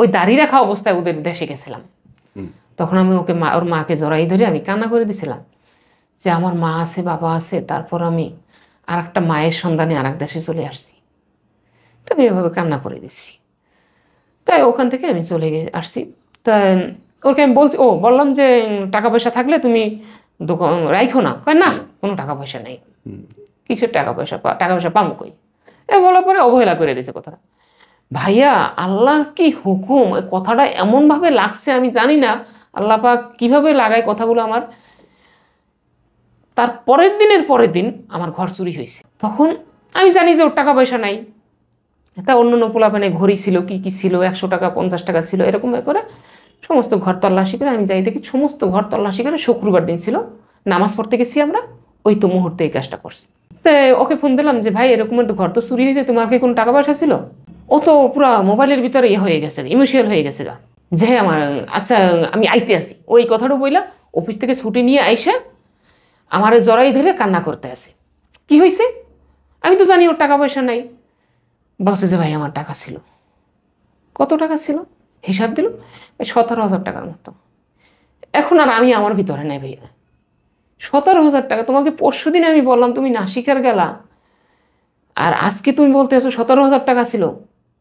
ওই দাড়ি রাখা অবস্থায় ওদের দেশে গেছিলাম। তখন আমি ওর মাকে জড়াই ধরে আমি কান্না করে দিছিলাম যে আমার মা আছে, বাবা আছে, তারপর আমি আর একটা মায়ের সন্ধানে আর এক দেশে চলে আসছি। তো আমি এভাবে কান্না করে দিছি। তাই ওখান থেকে আমি চলে আসছি। তা ওকে আমি বললাম যে টাকা পয়সা থাকলে তুমি দোকান রাখো না। কয় না, কোনো টাকা পয়সা নেই। কিসের টাকা পয়সা? টাকা পয়সা পাবো কই? বলার পরে অবহেলা করে দিয়েছে কথাটা। ভাইয়া, আল্লাহ কি হুকুম, কথাটা এমনভাবে লাগছে আমি জানি না আল্লাহ পাক কীভাবে লাগায় কথাগুলো আমার। তার পরের দিন আমার ঘর চুরি হয়েছে। তখন আমি জানি যে ওর টাকা পয়সা নাই। তা অন্য অন্য পোলাপানে ঘড়ি ছিল, কি ছিল, 100 টাকা 50 টাকা ছিল, এরকম করে সমস্ত ঘর তল্লাশি করে আমি যাই দেখি সমস্ত ঘর তল্লাশি করে, শুক্রবার দিন ছিল, নামাজ পড়তে গেছি আমরা, ওই তো মুহূর্তে এই কাজটা করছি। তো ওকে ফোন দিলাম যে ভাই এরকম একটা ঘর তো চুরি হয়েছে, তোমার কি কোনো টাকা পয়সা ছিল? ও তো পুরো মোবাইলের ভিতরে হয়ে গেছে, ইমোশনাল হয়ে গেছে যে আমার আচ্ছা আমি আইতে আসি। ওই কথাটা বইলা অফিস থেকে ছুটি নিয়ে আইসা আমার জড়াই ধরে কান্না করতে আসে। কি হয়েছে? আমি তো জানি ওর টাকা পয়সা নাই। বলছে যে ভাই আমার টাকা ছিল। কত টাকা ছিল? হিসাব দিল 17,000 টাকার মতো। এখন আর আমি আমার ভিতরে নাই ভাইয়া। 17,000 টাকা! তোমাকে পরশু দিন আমি বললাম তুমি নাসিকার গেলা, আর আজকে তুমি বলতেছো 17,000 টাকা ছিল।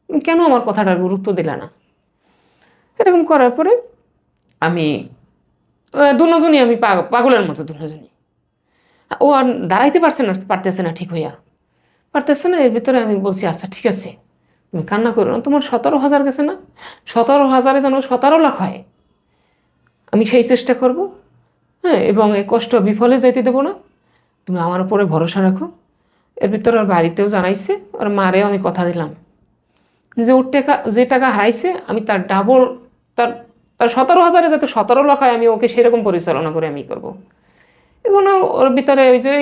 তুমি কেন আমার কথাটার গুরুত্ব দিলে না? এরকম করার পরে আমি দুজনই আমি পাগলের মতো দুজনই। ও আর দাঁড়াইতে পারতেছে না ঠিক হইয়া, পারতেছে না। এর ভিতরে আমি বলছি আচ্ছা ঠিক আছে তুমি কান্না করো না, তোমার 17,000 গেছে না, 17,000 যেন 17 লাখ হয়, আমি সেই চেষ্টা করব। হ্যাঁ, এবং এই কষ্ট বিফলে যাইতে দেবো না, তুমি আমার উপরে ভরসা রাখো। এর ভিতরে ওর বাড়িতেও জানাইছে, ওর মারেও আমি কথা দিলাম যে ওর টাকা যে টাকা হারাইছে আমি তার ডাবল, তার 17,000-এ যাতে 17 লাখ হয়, আমি ওকে সেরকম পরিচালনা করে আমি করব। এবং ওর ভিতরে ওই যে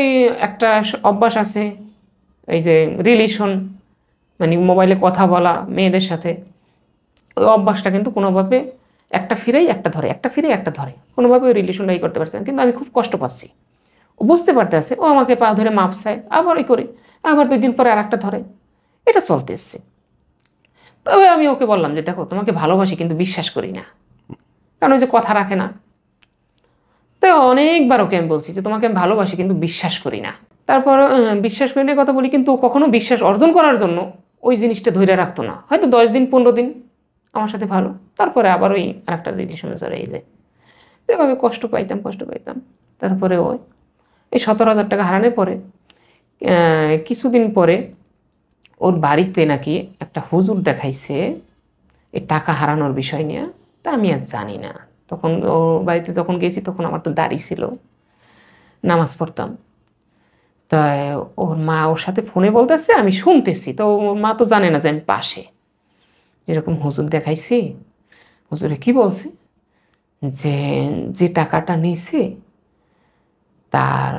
একটা অভ্যাস আছে, এই যে রিলেশন, মানে মোবাইলে কথা বলা মেয়েদের সাথে, ওই অভ্যাসটা কিন্তু কোনোভাবে একটা ফিরেই একটা ধরে, একটা ফিরে একটা ধরে, কোনোভাবে ওই রিলেশনটাই করতে পারছে না। কিন্তু আমি খুব কষ্ট পাচ্ছি, ও বুঝতে পারতে আছে, ও আমাকে পা ধরে মাপ চায়, আবার ওই করে, আবার 2 দিন পরে আর একটা ধরে, এটা চলতে এসছে। তবে আমি ওকে বললাম যে দেখো তোমাকে ভালোবাসি কিন্তু বিশ্বাস করি না, কারণ ওই যে কথা রাখে না। তো অনেকবার ওকে আমি বলছি যে তোমাকে আমি ভালোবাসি কিন্তু বিশ্বাস করি না। তারপর বিশ্বাস করি না কথা বলি, কিন্তু ও কখনো বিশ্বাস অর্জন করার জন্য ওই জিনিসটা ধরে রাখতো না। হয়তো 10 দিন 15 দিন আমার সাথে ভালো, তারপরে আবার ওই আরেকটা রিলেশনে চলে যায়। এভাবে কষ্ট পাইতাম। তারপরে ওই এই 17,000 টাকা হারানোর পরে কিছুদিন পরে ওর বাড়িতে নাকি একটা হুজুর দেখাইছে এই টাকা হারানোর বিষয় নিয়ে। তা আমি আর জানি না, তখন ওর বাড়িতে যখন গেছি তখন আমার তো দাড়ি ছিল, নামাজ পড়তাম। তাই ওর মা ওর সাথে ফোনে বলতেছে, আমি শুনতেছি। তো ওর মা তো জানে না যে আমি পাশে, যেরকম হুজুর দেখাইছি। হুজুরে কি বলছে যে যে টাকাটা নিয়েছে তার,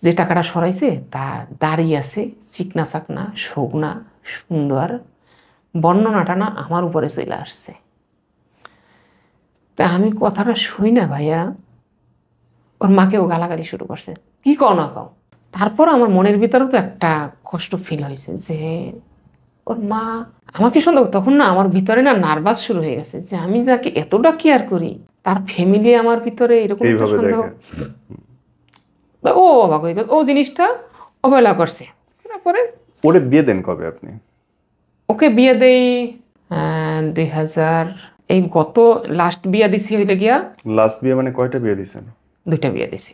যে টাকাটা সরাইছে তার দাড়ি আছে চিকনা চাকনা শুকনা সুন্দর। বর্ণনাটা না আমার উপরে চলে আসছে। তা আমি কথাটা শুই না ভাইয়া, ওর মাকেও গালাগালি শুরু করছে, কি কও না কও। তারপর আমার মনের ভিতরে তো একটা কষ্ট ফিল হয়েছে যে ওর মা আমাকে সন্দেহ। তখন না আমার ভিতরে না নার্ভাস শুরু হয়ে গেছে যে আমি যাকে এতটা কেয়ার করি তার ফ্যামিলি আমার ভিতরে এরকম একটা সন্দেহ। ও অবাক হয়ে গেছে, ও জিনিসটা অবহেলা করছে। তারপরে ওরে বিয়ে দেন কবে আপনি? ওকে বিয়ে দেই 2000, এই গত লাস্ট বিয়ে দিছি হইলে গিয়া। লাস্ট বিয়ে মানে কয়টা বিয়ে দিছেন? 2টা বিয়ে দিছি।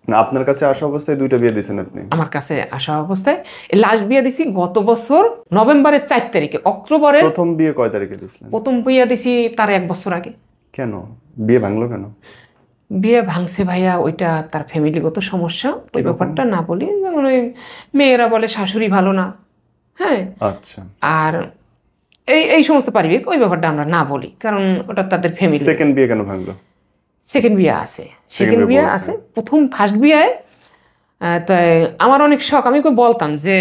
না, আপনার কাছে আসা অবস্থায় 2টা বিয়ে দিছেন আপনি? আমার কাছে আসা অবস্থায় লাস্ট বিয়ে দিছি গত বছর নভেম্বরের 4 তারিখে। অক্টোবরের প্রথম বিয়ে কয় তারিখে দিছিলেন? প্রথম বিয়ে দিছি তার 1 বছর আগে। কেন বিয়ে ভাঙলো কেন? বিয়ে ভাঙছে ভাইয়া, ওইটা তার ফ্যামিলিগত সমস্যা, ওই ব্যাপারটা না বলি। যেমন ওই মেয়েরা বলে শাশুড়ি ভালো না, হ্যাঁ, আচ্ছা। আর এই সমস্ত পারিবারিক ওই ব্যাপারটা আমরা না বলি, কারণ ওটা তাদের ফ্যামিলি। সেকেন্ড বিয়ে কেন ভাঙলো? সেকেন্ড বিয়ে আছে, সেকেন্ড বিয়ে আছে। ফার্স্ট বিয়ে তাই আমার অনেক শখ। আমি ওকে বলতাম যে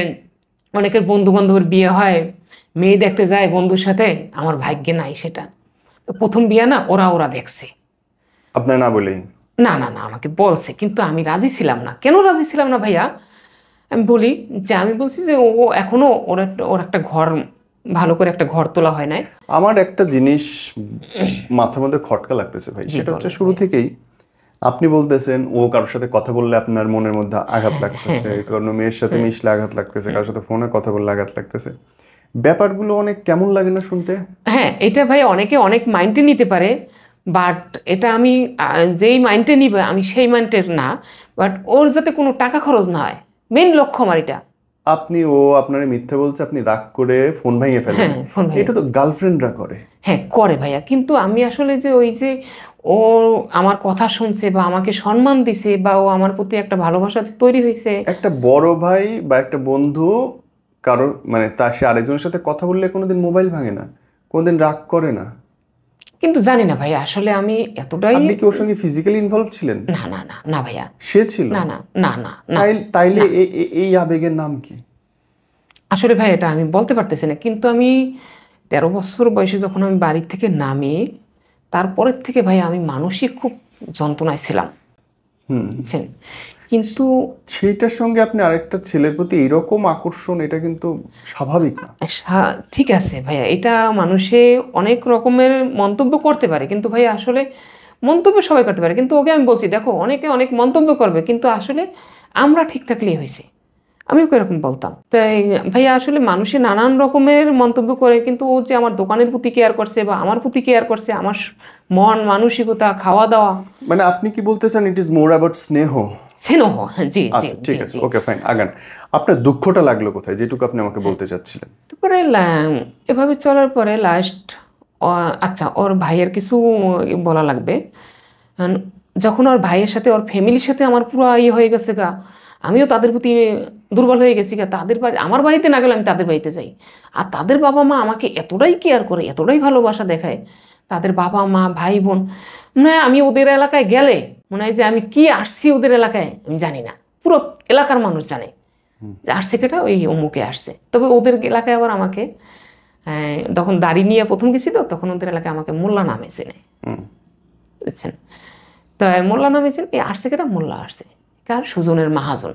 অনেকের বন্ধু বান্ধবের বিয়ে হয়, মেয়ে দেখতে যায় বন্ধুর সাথে, আমার ভাগ্যে নাই সেটা। প্রথম বিয়ে না ওরা দেখছে। আপনার না বলেই? না না না, আমাকে বলছে, কিন্তু আমি রাজি ছিলাম না। কেন রাজি ছিলাম না ভাইয়া আমি বলি, যে আমি বলছি যে ও এখনো ওর একটা ঘর, ভালো করে একটা ঘর তোলা হয় নাই। আমার একটা জিনিস মাথার মধ্যে খটকা লাগতেছে ভাই, সেটা হচ্ছে শুরু থেকেই আপনি বলতেছেন ও কারোর সাথে কথা বললে আপনার মনের মধ্যে আঘাত লাগতেছে, কোনো মেয়ের সাথে মিশলে আঘাত লাগতেছে, কারোর সাথে ফোনে কথা বললে আঘাত লাগতেছে। ব্যাপারগুলো অনেক কেমন লাগে না শুনতে? হ্যাঁ, এটা ভাই অনেকে অনেক মাইন্ডে নিতে পারে, বাট এটা আমি যেই মাইন্ডে নিবে আমি সেই মাইন্ডের না, বাট ওর যাতে কোনো টাকা খরচ না হয়, মেইন লক্ষ্য আমার এটা। ও আপনার মিথ্যে বলছে, আপনি রাগ করে ফোন ভেঙে ফেলেন, হ্যাঁ, ফোন ভাই। এটা তো গার্লফ্রেন্ডরা করে। হ্যাঁ করে ভাইয়া, কিন্তু আমি আসলে যে ওই যে ও আমার কথা শুনছে বা আমাকে সম্মান দিছে বা ও আমার প্রতি একটা ভালোবাসা তৈরি হয়েছে। একটা বড় ভাই বা একটা বন্ধু কারো মানে সে আরেকজনের সাথে কথা বললে কোনোদিন মোবাইল ভাঙে না, কোনোদিন রাগ করে না। কিন্তু জানি না ভাইয়া, আসলে আমি এতটাই। আপনি কি ওর সঙ্গে ফিজিক্যালি ইনভলভ ছিলেন? না না না না ভাইয়া, সে ছিল? না না না না না। তাইলে এই আবেগের নাম কি? আসলে ভাই এটা আমি বলতে পারতেছি না, কিন্তু আমি 13 বছর বয়সে যখন আমি বাড়ি থেকে নামি, তারপরের থেকে ভাই আমি মানসিক খুব যন্ত্রণায় ছিলাম, বুঝছেন? কিন্তু সেইটার সঙ্গে আপনি আরেকটা ছেলের প্রতি এরকম আকর্ষণ, এটা কিন্তু স্বাভাবিক না। ঠিক আছে ভাইয়া, এটা মানুষে অনেক রকমের মন্তব্য করতে পারে, কিন্তু ভাইয়া আসলে মন্তব্য সবাই করতে পারে, কিন্তু ওকে আমি বলছি দেখো অনেকে অনেক মন্তব্য করবে, কিন্তু আসলে আমরা ঠিক থাকলেই হয়েছে। আমি ওকে এরকম বলতাম। তাই ভাইয়া আসলে মানুষে নানান রকমের মন্তব্য করে, কিন্তু ও যে আমার দোকানের প্রতি কেয়ার করছে বা আমার প্রতি কেয়ার করছে, আমার মন মানসিকতা খাওয়া দাওয়া। মানে আপনি কি বলতে চান ইট ইজ মোর অ্যাবাউট স্নেহ? স্নেহ, জি জি আচ্ছা ঠিক জি আছে, জি। ওকে ফাইন, আগান। আপনার দুঃখটা লাগলো কোথায়, যেটুকু আপনি আমাকে বলতে চাচ্ছিলেন? তারপরে এভাবে চলার পরে লাস্ট, আচ্ছা ওর ভাইয়ের কিছু বলা লাগবে। কারণ যখন ওর ভাইয়ের সাথে ওর ফ্যামিলির সাথে আমার পুরো ইয়ে হয়ে গেছে গা, আমিও তাদের প্রতি দুর্বল হয়ে গেছি গা। তাদের বাড়ি, আমার বাড়িতে না গেলে আমি তাদের বাড়িতে যাই, আর তাদের বাবা মা আমাকে এতটাই কেয়ার করে, এতটাই ভালোবাসা দেখায়, তাদের বাবা মা ভাই বোন। মনে হয় আমি ওদের এলাকায় গেলে মনে হয় যে আমি কি আসছি ওদের এলাকায় আমি জানি না, পুরো এলাকার মানুষ জানে যে আসছে কেটা, ওই অমুকে আসছে। তবে ওদের এলাকায় আবার আমাকে, তখন দাড়ি নিয়ে প্রথম গেছি তো, তখন ওদের এলাকায় আমাকে মোল্লা নামে চেনে, বুঝছেন? তো মোল্লা নামে চেনে, এই আসছে কেটা মোল্লা আসছে, কার সুজনের মাহাজন,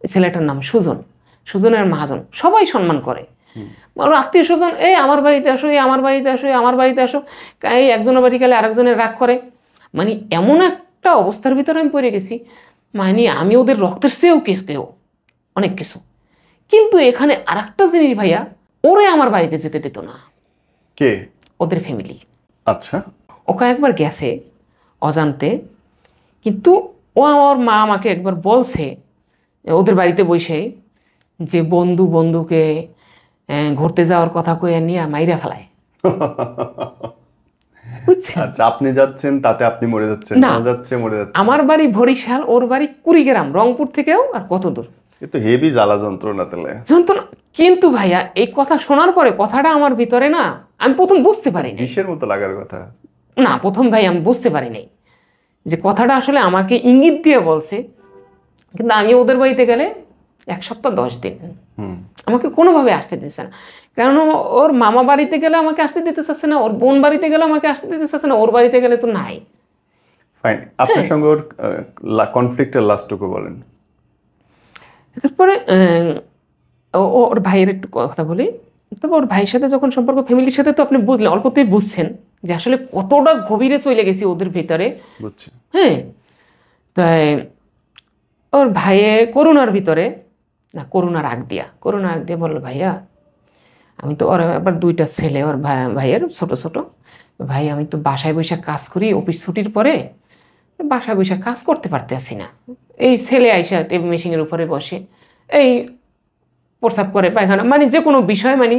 ছেলেটার নাম সুজন, সুজনের মাহাজন, সবাই সম্মান করে। আত্মীয় স্বজন, এই আমার বাড়িতে আসো, এই আমার বাড়িতে আসো, এই আমার বাড়িতে আসো, এই একজনের বাড়ি গেলে আরেকজনের রাগ করে। মানে এমন একটা অবস্থার ভিতরে আমি পড়ে গেছি, মানে আমি ওদের রক্তের চেয়েও কেউ অনেক কিছু। কিন্তু এখানে আর একটা জিনিস ভাইয়া, ওরে আমার বাড়িতে যেতে দিত না। কে? ওদের ফ্যামিলি। আচ্ছা। ওকে একবার গেছে অজান্তে, কিন্তু ও আমার মা আমাকে একবার বলছে ওদের বাড়িতে বসে যে বন্ধুকে ঘুরতে যাওয়ার কথা কয়ে নিয়ে মাইরা ফেলায়, বুঝছেন? আচ্ছা, আপনি যাচ্ছেন তাতে আপনি মরে যাচ্ছেন, না, ও যাচ্ছে মরে যাচ্ছে। আমার বাড়ি বরিশাল, ওর বাড়ি কুড়িগ্রাম, রংপুর থেকেও আর কত দূর। কিন্তু হেভি জ্বালা যন্ত্রণা তাহলে। যন্ত্রণা। কিন্তু ভাইয়া এই কথা শোনার পরে কথাটা আমার ভিতরে না, আমি প্রথম বুঝতে পারি নাই। বিষের মতো লাগার কথা। না, প্রথম ভাই আমি বুঝতে পারি নাই যে কথাটা আসলে আমাকে ইঙ্গিত দিয়ে বলছে। কিন্তু আমি ওদের বাড়িতে গেলে 1 সপ্তাহ 10 দিন আমাকে কোনোভাবে আসতে দিতেছে না। কারণ ওর মামা বাড়িতে গেলে আমাকে আসতে দিতে চাচ্ছে না, ওর বোন বাড়িতে গেলে আমাকে আসতে দিতে চাচ্ছে না, ওর বাড়িতে গেলে তো নাই। ফাইন, আপনার সঙ্গে ওর কনফ্লিক্টের লাস্টটুকু বলেন। তারপরে ওর ভাইয়ের একটু কথা বলি। তবে ওর ভাইয়ের সাথে যখন সম্পর্ক, ফ্যামিলির সাথে তো আপনি বুঝলেন, অল্পতেই বুঝছেন যে আসলে কতটা গভীরে চলে গেছি ওদের ভিতরে। বুঝছি। হ্যাঁ, তাই ওর ভাইয়ে করোনার ভিতরে, না করোনার আগ দিয়া বললো ভাইয়া আমি তো, ওর আবার 2টা ছেলে, ওর ভাইয়ের ছোট ছোট ভাই, আমি তো বাসায় বসে কাজ করি, অফিস ছুটির পরে বাসায় বসে কাজ করতে পারতেছি না। এই ছেলে আইসা টেবিল মেশিনের উপরে বসে এই প্রস্রাব করে, পায়খানা, মানে যে কোনো বিষয় মানে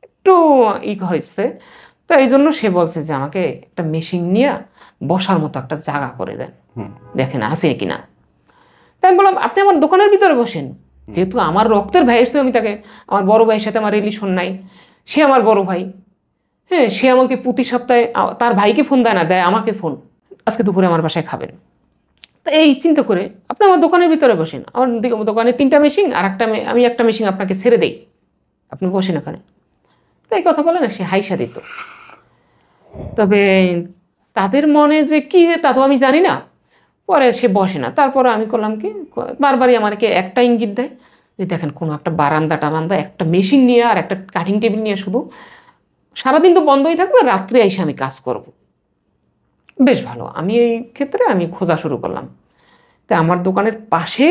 একটু হয়েছে। তো এই জন্য সে বলছে যে আমাকে একটা মেশিন নিয়ে বসার মতো একটা জায়গা করে দেন, দেখেন আছে কিনা। তাই আমি বললাম আপনি আমার দোকানের ভিতরে বসেন, যেহেতু আমার রক্তের ভাইয়ের সাথে আমি তাকে, আমার বড় ভাইয়ের সাথে আমার রিলেশন নাই, সে আমার বড় ভাই। হ্যাঁ, সে আমাকে প্রতি সপ্তাহে তার ভাইকে ফোন দেয় না, দেয় আমাকে ফোন, আজকে দুপুরে আমার বাসায় খাবেন। তো এই চিন্তা করে আপনি আমার দোকানের ভিতরে বসেন, আমার দোকানে 3টা মেশিন, আর আমি একটা মেশিন আপনাকে ছেড়ে দেই, আপনি বসেন ওখানে। তো এই কথা বলে না, সে হাইসা দিত। তবে তাদের মনে যে কি তা তো আমি জানি না। পরে সে বসে না, তারপরে আমি করলাম কি, বারবারই আমাকে একটা ইঙ্গিত দেয় যে দেখেন কোনো একটা বারান্দা টারান্দা একটা মেশিন নিয়ে আর একটা কাটিং টেবিল নিয়ে, শুধু সারাদিন তো বন্ধই থাকবে, রাত্রে এসে আমি কাজ করব। বেশ ভালো, আমি এই ক্ষেত্রে আমি খোঁজা শুরু করলাম। তা আমার দোকানের পাশে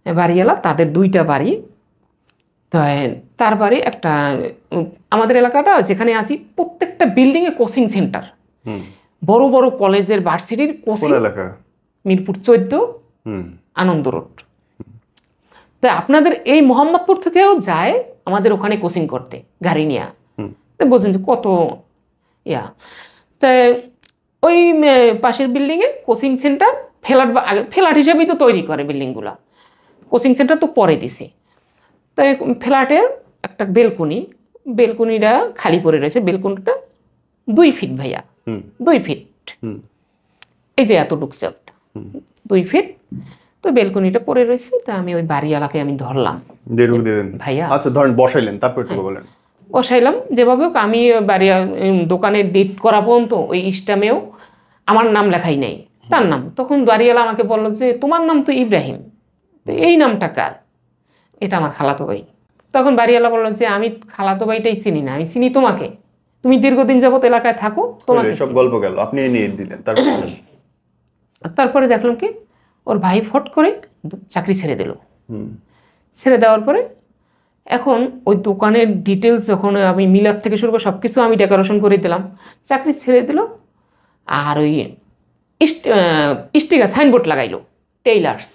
বাড়িওয়ালা, তাদের 2টা বাড়ি, তো তারপরে একটা আমাদের এলাকাটা যেখানে আসি প্রত্যেকটা বিল্ডিংয়ে কোচিং সেন্টার, বড় বড় কলেজের ভার্সিটির কোচিং। এলাকা মিরপুর 14, আনন্দ রোড। তো আপনাদের এই মোহাম্মদপুর থেকেও যায় আমাদের ওখানে কোচিং করতে গাড়ি নিয়ে। তো বোঝেন যে কত ইয়া। তা ওই পাশের বিল্ডিংয়ে কোচিং সেন্টার, ফ্ল্যাট হিসেবেই তো তৈরি করে বিল্ডিংগুলা, কোচিং সেন্টার তো পরে দিছে। তাই ফ্ল্যাটের একটা বেলকনিটা খালি পড়ে রয়েছে। বেলকনিটা 2 ফিট ভাইয়া, 2 ফিট, এই যে এতটুক চাপটা 2 ফিট। তো বেলকনিটা পড়ে রয়েছে। তা আমি ওই বাড়িওয়ালাকে আমি ধরলাম ভাইয়া, আচ্ছা ধরেন বসাইলেন, তারপর একটু বলেন। বসাইলাম যেভাবে হোক। আমি দোকানের ডেট করা পর্যন্ত ওই স্ট্যাম্পেও আমার নাম লেখাই নেই, তার নাম। তখন বাড়িওয়ালা আমাকে বললো যে তোমার নাম তো ইব্রাহিম, তো এই নামটা কার? এটা আমার খালাতো ভাই। তখন বাড়িওয়ালা বললো যে আমি খালাতো ভাইটাই চিনি না, আমি চিনি তোমাকে, তুমি দীর্ঘদিন যাবত এলাকায় থাকো, তোমাকে সব গল্প গেল, আপনি নিয়ে দিলেন। তারপরে দেখলাম কি ওর ভাই ফট করে চাকরি ছেড়ে দিল। ছেড়ে দেওয়ার পরে এখন ওই দোকানের ডিটেলস যখন আমি মিলার থেকে শুরু করে সব কিছু আমি ডেকোরেশন করে দিলাম, চাকরি ছেড়ে দিল। আর ওই স্টিকার সাইনবোর্ড লাগাইলো, টেইলার্স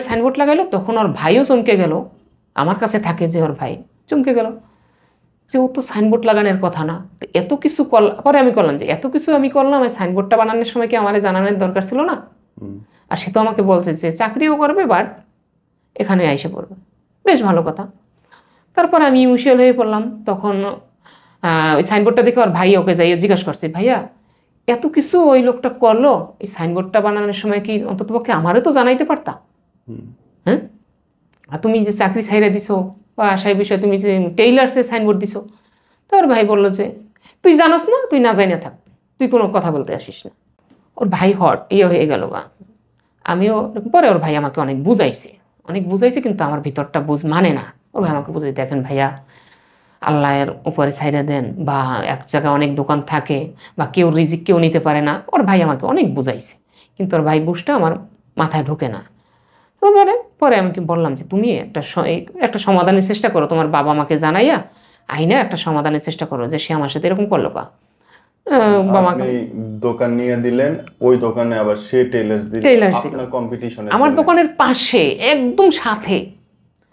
সাইনবোর্ড লাগাইলো। তখন ওর ভাইও চমকে গেল, আমার কাছে থাকে যে ওর ভাই চমকে গেল যে ও তো সাইনবোর্ড লাগানোর কথা না। তো এত কিছু পরে আমি করলাম যে এত কিছু আমি করলাম, এই সাইনবোর্ডটা বানানোর সময় কি আমার জানানোর দরকার ছিল না? আর সে তো আমাকে বলছে যে চাকরিও করবে, বাট এখানে আইসে পড়বে, বেশ ভালো কথা। তারপর আমি ইমোশনাল হয়ে পড়লাম। তখন ওই সাইনবোর্ডটা দেখে ওর ভাই ওকে যাইয়ে জিজ্ঞাসা করছে, ভাইয়া এত কিছু ওই লোকটা করলো, এই সাইনবোর্ডটা বানানোর সময় কি অন্ততপক্ষে আমারও তো জানাইতে পারতা? হ্যাঁ, আর তুমি যে চাকরি ছাইড়ে দিছো বা সেই বিষয়ে তুমি যে টেইলার্সের সাইনবোর্ড দিছো। তো ওর ভাই বললো যে তুই জানাস না, তুই না যাই না থাক, তুই কোনো কথা বলতে আসিস না। ওর ভাই হয়ে গেল গা। আমিও পরে ওর ভাই আমাকে অনেক বুঝাইছে, কিন্তু আমার ভিতরটা মানে না। ওর ভাই আমাকে বুঝাই, দেখেন ভাইয়া আল্লাহর উপরে ছাইড়া দেন, বা এক জায়গায় অনেক দোকান থাকে, বা কেউ রিজিক কেউ নিতে পারে না। ওর ভাই আমাকে অনেক বুঝাইছে, কিন্তু ওর ভাই বুঝটা আমার মাথায় ঢোকে না। পরে আমি বললাম যে তুমি একটা সমাধানের চেষ্টা করো, তোমার বাবা মাকে জানাইয়া আইনা একটা সমাধানের চেষ্টা করো যে সে আমার সাথে এরকম করলো কা। দোকান নিয়ে দিলেন, ওই দোকানে আবার সে টেইলার্স দিল, আপনার কম্পিটিশনে আমার দোকানের পাশে একদম সাথে।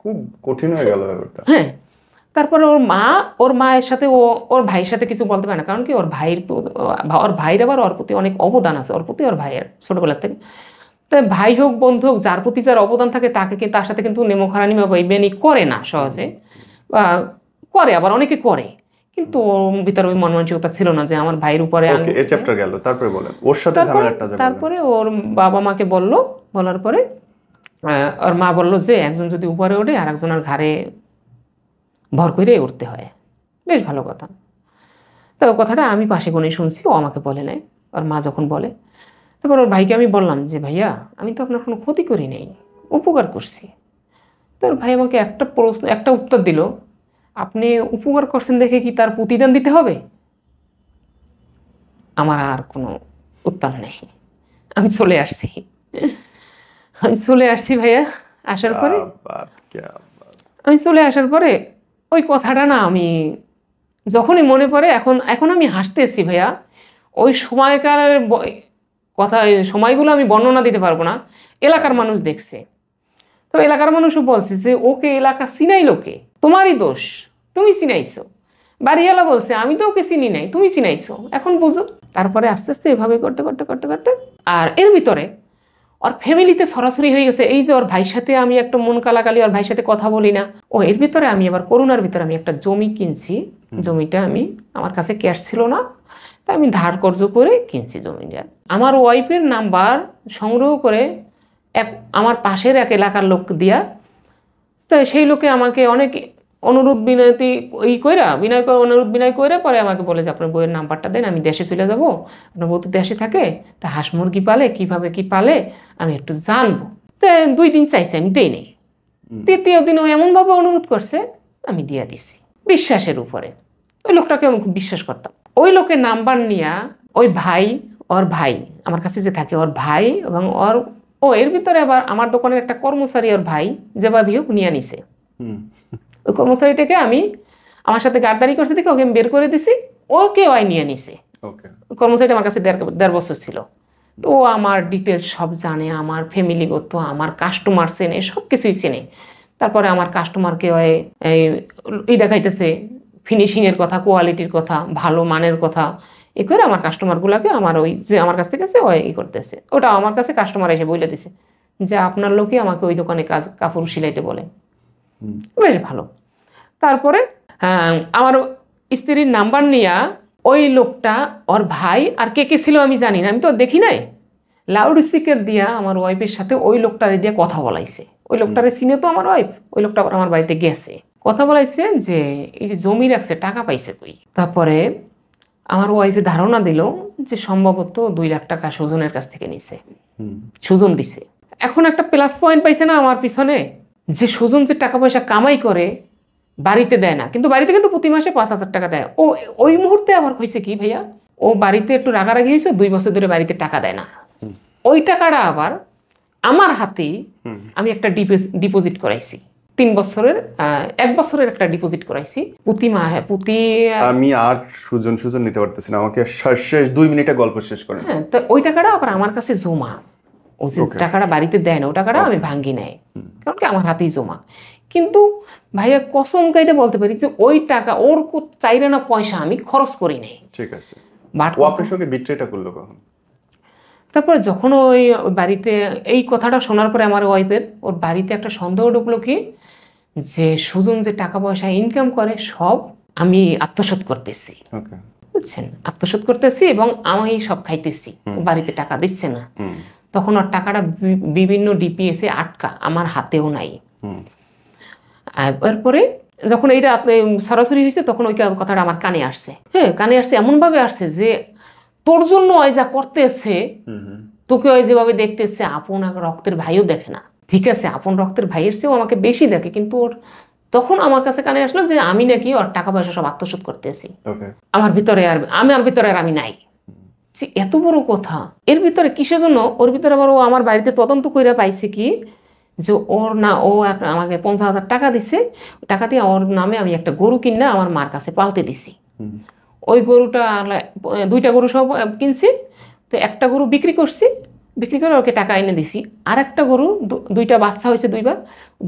খুব কঠিন হয়ে গেল ব্যাপারটা। হ্যাঁ, তারপরে ওর মায়ের সাথে ওর ভাইয়ের সাথে কিছু বলতে পারে না, কারণ কি ওর ভাইয়ের আবার ওর প্রতি অনেক অবদান আছে, ওর প্রতি ওর ভাইয়ের ছোটবেলার থেকে। তাই ভাই হোক বন্ধু হোক, যার প্রতি যার অবদান থাকে তার সাথে কিন্তু নেমোখারানি বা বেনি করে না সহজে, বা করে আবার অনেকে করে, কিন্তু ওর ভিতরে ওই মন মানসিকতা ছিল না যে আমার ভাইয়ের উপরে। এই চ্যাপ্টার গেল, তারপরে বলেন ওর সাথে ঝামেলাটা। তারপরে ওর বাবা মাকে বলার পরে ওর মা বলল যে একজন যদি উপরে ওঠে আর একজনের ঘাড়ে ভর করে উঠতে হয়, বেশ ভালো কথা। তবে কথাটা আমি পাশে গুনে শুনছি, ও আমাকে বলে নাই, ওর মা যখন বলে। তারপর ওর ভাইকে আমি বললাম যে ভাইয়া আমি তো আপনার কোনো ক্ষতি করি নাই, উপকার করছি। তোর ভাই আমাকে একটা উত্তর দিল, আপনি উপকার করছেন দেখে কি তার প্রতিদান দিতে হবে? আমার আর কোনো উত্তর নেই, আমি চলে আসছি ভাইয়া। চলে আসার পরে ওই কথাটা না আমি যখনই মনে পড়ে, এখন আমি হাসতেছি ভাইয়া। ওই সময়কার সময়গুলো আমি বর্ণনা দিতে পারবো না। এলাকার মানুষ দেখছে, তো এলাকার মানুষও বলছে যে ওকে এলাকা চিনাইলো কে? তোমারই দোষ, তুমি চিনাইছো। বাড়িওয়ালা বলছে আমি তো ওকে চিনি নাই, তুমি চিনাইছো, এখন বুঝো। তারপরে আস্তে আস্তে এভাবে করতে আর এর ভিতরে ওর ফ্যামিলিতে সরাসরি হয়ে গেছে। এই যে ওর ভাইয়ের সাথে আমি একটা মন কালাকালি, ওর ভাইয়ের সাথে কথা বলি না। এর ভিতরে আমি আবার করোনার ভিতরে আমি একটা জমি কিনছি। জমিটা আমার কাছে ক্যাশ ছিল না, তাই আমি ধার কর্জ করে কিনছি জমিটা। আমার ওয়াইফের নাম্বার সংগ্রহ করে আমার পাশের এক এলাকার লোক দিয়া, তো সেই লোকে আমাকে অনেক অনুরোধ বিনয় কইরা পরে আমাকে বলে যে আপনার বইয়ের নাম্বারটা দেন, আমি দেশে চলে যাব, আপনার বউ তো দেশে থাকে, তা হাঁস মুরগি পালে কিভাবে কি পালে আমি একটু জানবো। তো 2 দিন চাইছে, আমি দেই নেই। 3য় দিন ও এমনভাবে অনুরোধ করছে, আমি দিয়া দিছি বিশ্বাসের উপরে। ওই লোকটাকে আমি খুব বিশ্বাস করতাম। ওই লোকের নাম্বার নিয়ে ওর ভাই আমার কাছে যে থাকে, ওর ভাই এবং এর ভিতরে আবার আমার দোকানের একটা কর্মচারী ওর ভাই যেভাবে হোক নিয়ে নিছে। ওই কর্মচারীটাকে আমি আমার সাথে গাদ্দারি করছে দেখে ওকে আমি বের করে দিছি, ওকে ওই নিয়ে নিছে। কর্মচারীটা আমার কাছে 1.5 বছর ছিল। তো ও আমার ডিটেলস সব জানে, আমার ফ্যামিলিগত, আমার কাস্টমার চেনে, সব কিছুই চেনে। তারপরে আমার কাস্টমারকে এই দেখাইতেছে ফিনিশিংয়ের কথা, কোয়ালিটির কথা, ভালো মানের কথা, এ করে আমার কাস্টমারগুলোকে আমার ওই যে আমার কাছ থেকে আছে ওই করতেছে। ওটা আমার কাছে কাস্টমার এসে বলে দিছে যে আপনার লোকই আমাকে ওই দোকানে কাপড় সিলাইতে বলে। বেশ ভালো। তারপরে আমার স্ত্রীর নাম্বার নিয়ে ওই লোকটা, ওর ভাই আর কে কে ছিল আমি জানি না, আমি তো দেখি নাই, লাউড স্পিকার দিয়া আমার ওয়াইফের সাথে ওই লোকটারে দিয়ে কথা বলাইছে। ওই লোকটারে চিনে তো আমার ওয়াইফ, ওই লোকটা আমার বাড়িতে গেছে, কথা বলাইছে যে এই যে জমি রাখছে টাকা পাইছে কই। তারপরে আমার ওয়াইফে ধারণা দিল যে সম্ভবত 2 লাখ টাকা সুজনের কাছ থেকে নিছে, সুজন দিছে। এখন একটা প্লাস পয়েন্ট পাইছে না আমার পিছনে, যে সুজন যে টাকা পয়সা কামাই করে বাড়িতে দেয় না, কিন্তু বাড়িতে কিন্তু প্রতি মাসে 5,000 টাকা দেয়। ও ওই মুহূর্তে আবার হয়েছে কি ভাইয়া, ও বাড়িতে একটু রাগারাগি হয়েছে, 2 বছর ধরে বাড়িতে টাকা দেয় না। ওই টাকাটা আবার আমার হাতেই আমি একটা ডিপোজিট করাইছি 3 বছরের, 1 বছরের একটা ডিপোজিট করাইছি প্রতি আমি আর সুজন নিতে পারতেছি না, আমাকে শেষ 2 মিনিটে গল্প শেষ করেন। হ্যাঁ, তো ওই টাকাটা আবার আমার কাছে জমা, ও যে টাকাটা বাড়িতে দেয় না, ও টাকাটা আমি ভাঙ্গি নাই, কারণ কি আমার হাতেই জমা। কিন্তু ভাইয়া কসম কাইটা বলতে পারি যে ওই টাকা ওর চাইরে না পয়সা আমি খরচ করি নাই। ঠিক আছে, ও আপনার সঙ্গে বিট্রেটা করলো কখন? তারপরে যখন ওই বাড়িতে এই কথাটা শোনার পরে আমার ওয়াইফের ওর বাড়িতে একটা সন্দেহ ঢুকলো কি, যে সুজন যে টাকা পয়সা ইনকাম করে সব আমি আত্মসাৎ করতেছি, বুঝছেন, আত্মসাৎ করতেছি এবং আমি সব খাইতেছি, বাড়িতে টাকা দিচ্ছে না। তখন ওর টাকাটা বিভিন্ন ডিপিএসে আটকা, আমার হাতেও নাই। এরপরে যখন এইটা সরাসরি হয়েছে তখন ওই কথাটা আমার কানে আসছে। হ্যাঁ, কানে আসছে, এমনভাবে আসছে যে তোর জন্য ওই যা করতেছে, তোকে ওই যেভাবে দেখতেছে, আপন রক্তের ভাইও দেখে না। ঠিক আছে, আপন রক্তের ভাইয়ের চেয়েও আমাকে বেশি দেখে, কিন্তু ওর তখন আমার কাছে কানে আসলো যে আমি নাকি ওর টাকা পয়সা সব আত্মসাৎ করতেছি, আমার ভিতরে আর আমি নাই। এত বড় কথা, এর ভিতরে কিসের জন্য, ওর ভিতরে আবার ও আমার বাড়িতে তদন্ত করে পাইছে কি, যে ওর না ও আমাকে 50,000 টাকা দিছে, টাকা দিয়ে ওর নামে আমি একটা গরু কিনে আমার মার কাছে পালতে দিছি। ওই গরুটা 2টা গরু সব কিনছি, তো একটা গরু বিক্রি করছি, বিক্রি করে ওকে টাকা এনে দিছি। আর একটা গরু 2টা বাচ্চা হয়েছে 2বার,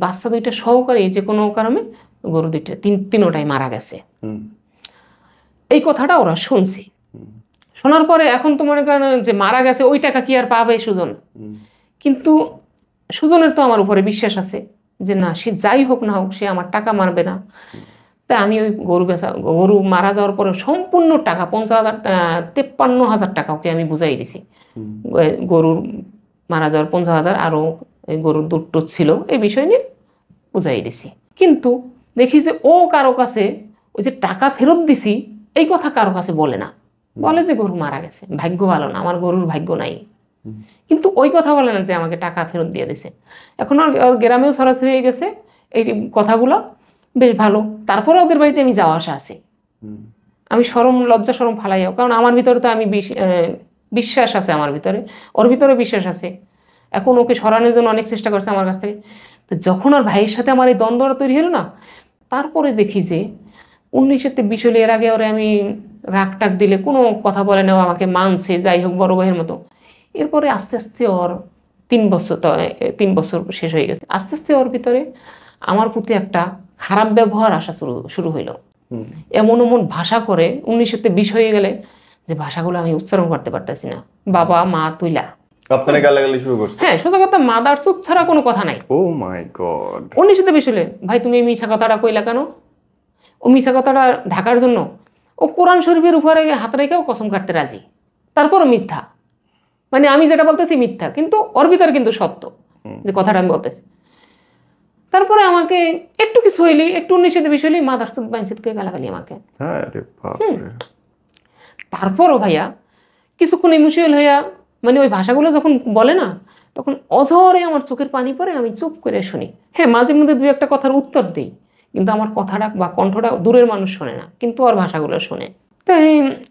বাচ্চা 2টা সহকারে যে কোনো কারণে গরু 2টা তিনোটাই মারা গেছে। এই কথাটা ওরা শুনছে, শোনার পরে এখন তো মনে করেন যে মারা গেছে ওই টাকা কি আর পাবে সুজন, কিন্তু সুজনের তো আমার উপরে বিশ্বাস আছে যে না, সে যাই হোক না হোক সে আমার টাকা মারবে না। তাই আমি ওই গরু মারা যাওয়ার পরে সম্পূর্ণ টাকা 53,000 টাকা ওকে আমি বুঝাই দিছি। গরুর মারা যাওয়ার 50,000 আরও গরুর দুধ ছিল, এই বিষয় নিয়ে বুঝাই দিছি। কিন্তু দেখি যে ও কারো কাছে ওই যে টাকা ফেরত দিছি এই কথা কারো কাছে বলে না, বলে যে গরু মারা গেছে, ভাগ্য ভালো না, আমার গরুর ভাগ্য নাই, কিন্তু ওই কথা বলে না যে আমাকে টাকা ফেরত দিয়ে দিছে। এখন আর গ্রামেও সরাসরি হয়ে গেছে এই কথাগুলো, বেশ ভালো। তারপরে ওদের বাড়িতে আমি যাওয়া আসা আছি, আমি লজ্জা সরম ফালাইও, কারণ আমার ভিতরে তো আমি বিশ্বাস আছে, আমার ভিতরে ওর ভিতরে বিশ্বাস আছে। এখন ওকে সরানোর জন্য অনেক চেষ্টা করছে আমার কাছ থেকে। তো যখন ওর ভাইয়ের সাথে আমার এই দ্বন্দ্বটা তৈরি হলো না, তারপরে দেখি যে 19-তে বিষয় এর আগে ওরে আমি রাগ টাক দিলে কোনো কথা বলে না, আমাকে মানছে, যাই হোক বড় ভাইয়ের মতো। এরপরে আস্তে আস্তে ওর 3 বছর শেষ হয়ে গেছে, আস্তে আস্তে ওর ভিতরে আমার প্রতি একটা খারাপ ব্যবহার আসা শুরু হইল। এমন ভাষা করে 19-তে বিষয় হয়ে গেলে যে ভাষাগুলো আমি উচ্চারণ করতে পারতেছি না, বাবা মা তুইলা আপনারা গালাগালি শুরু করছে। হ্যাঁ, সোজা কথা, মাদার চোদ ছাড়া কোনো কথা নাই। ও মাই গড, 19-তে বিষয় ভাই তুমি এই মিছা কথাটা কইলা কেন? ও মিছা কথাটা ঢাকার জন্য ও কোরআন শরীফের উপরে হাত রেখেও কসম কাটতে রাজি, তারপরও মিথ্যা, মানে আমি যেটা বলতেছি মিথ্যা, কিন্তু ওর ভিতরে কিন্তু সত্য যে কথাটা আমি বলতেছি। তারপরে আমাকে একটু কিছু হইলি, একটু 19-তে বিষয় হইলি মাদার চোদ বাইনচিতকে গালাগালি আমাকে। তারপরও ভাইয়া কিছুক্ষণ ইমোশনাল হইয়া, মানে ওই ভাষাগুলো যখন বলে না, তখন অঝরে আমার চোখের পানি পড়ে, আমি চুপ করে শুনি। হ্যাঁ, মাঝে মধ্যে 2-একটা কথার উত্তর দিই, কিন্তু আমার কথাটা বা কণ্ঠটা দূরের মানুষ শোনে না, কিন্তু ওর ভাষাগুলো শোনে। তাই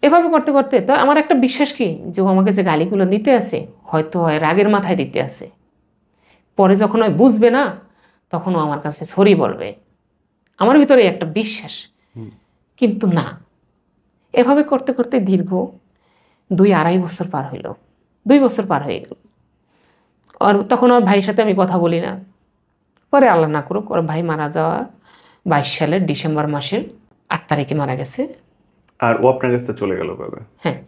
এভাবে করতে করতে তো আমার একটা বিশ্বাস কি, যে ও আমাকে যে গালিগুলো দিতে আছে হয়তো হয় রাগের মাথায় দিতে আছে, পরে যখন ওই বুঝবে না তখন ও আমার কাছে সরি বলবে আমার ভিতরে একটা বিশ্বাস, কিন্তু না, এভাবে করতে করতে দীর্ঘ 2-2.5 বছর পার হইল, 2 বছর পার হয়ে গেল। আর তখন ওর ভাইয়ের সাথে আমি কথা বলি না। পরে আল্লাহ না করুক, ওর ভাই মারা যাওয়া 22 সালের ডিসেম্বর মাসের 8 তারিখে মারা গেছে। আর ও আপনার কাছে চলে গেল কবে? হ্যাঁ,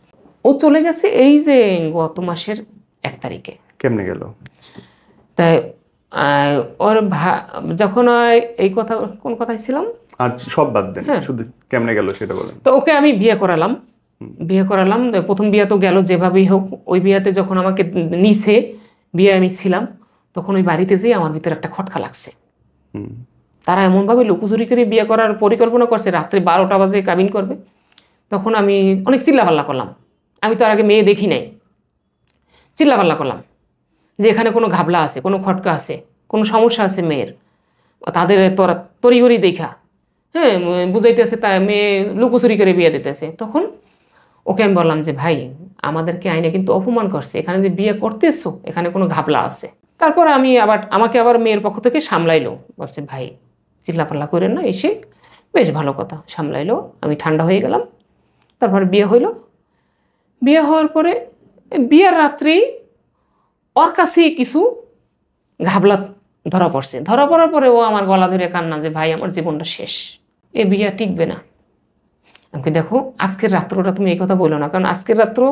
ও চলে গেছে এই যে গত মাসের 1 তারিখে। কেমনে গেল? তাই ওর যখন এই কথা, কোন কথায় ছিলাম, আর সব বাদ দেন, শুধু কেমনে গেল সেটা বলেন। তো ওকে আমি বিয়ে করালাম। প্রথম বিয়ে তো গেল যেভাবেই হোক। ওই বিয়েতে যখন আমাকে নিছে, বিয়ে আমি ছিলাম, তখন ওই বাড়িতে যেয়ে আমার ভিতরে একটা খটকা লাগছে। তারা এমনভাবে লুকোচুরি করে বিয়ে করার পরিকল্পনা করছে, রাত্রে 12টা বাজে কাবিন করবে। তখন আমি অনেক চিল্লাপাল্লা করলাম। আমি তো আর আগে মেয়ে দেখি নাই, চিল্লাপাল্লা করলাম যে এখানে কোনো ঘাবলা আছে, কোনো খটকা আছে, কোনো সমস্যা আছে মেয়ের, তাদের তড়িঘড়ি দেখা, হ্যাঁ, বুঝাইতেছে তা মেয়ে লুকোচুরি করে বিয়ে দিতেছে। তখন ওকে আমি বললাম যে ভাই, আমাদেরকে আইনে কিন্তু অপমান করছে, এখানে যে বিয়ে করতেছো এখানে কোনো ঘাবলা আছে। তারপর আমাকে আবার মেয়ের পক্ষ থেকে সামলাইলো, বলছে ভাই চিল্লাপাল্লা করেন না, এসে বেশ ভালো কথা সামলাইলো। আমি ঠান্ডা হয়ে গেলাম। তারপর বিয়ে হইল। বিয়ে হওয়ার পরে বিয়ের রাত্রেই ওর কাছে কিছু ঘাবলা ধরা পড়ছে। ধরা পড়ার পরে ও আমার গলা ধরে কান্না যে ভাই আমার জীবনটা শেষ, এ বিয়ে টিকবে না। আমাকে দেখো, আজকের রাত্রটা তুমি এই কথা বলো না, কারণ আজকের রাত্র,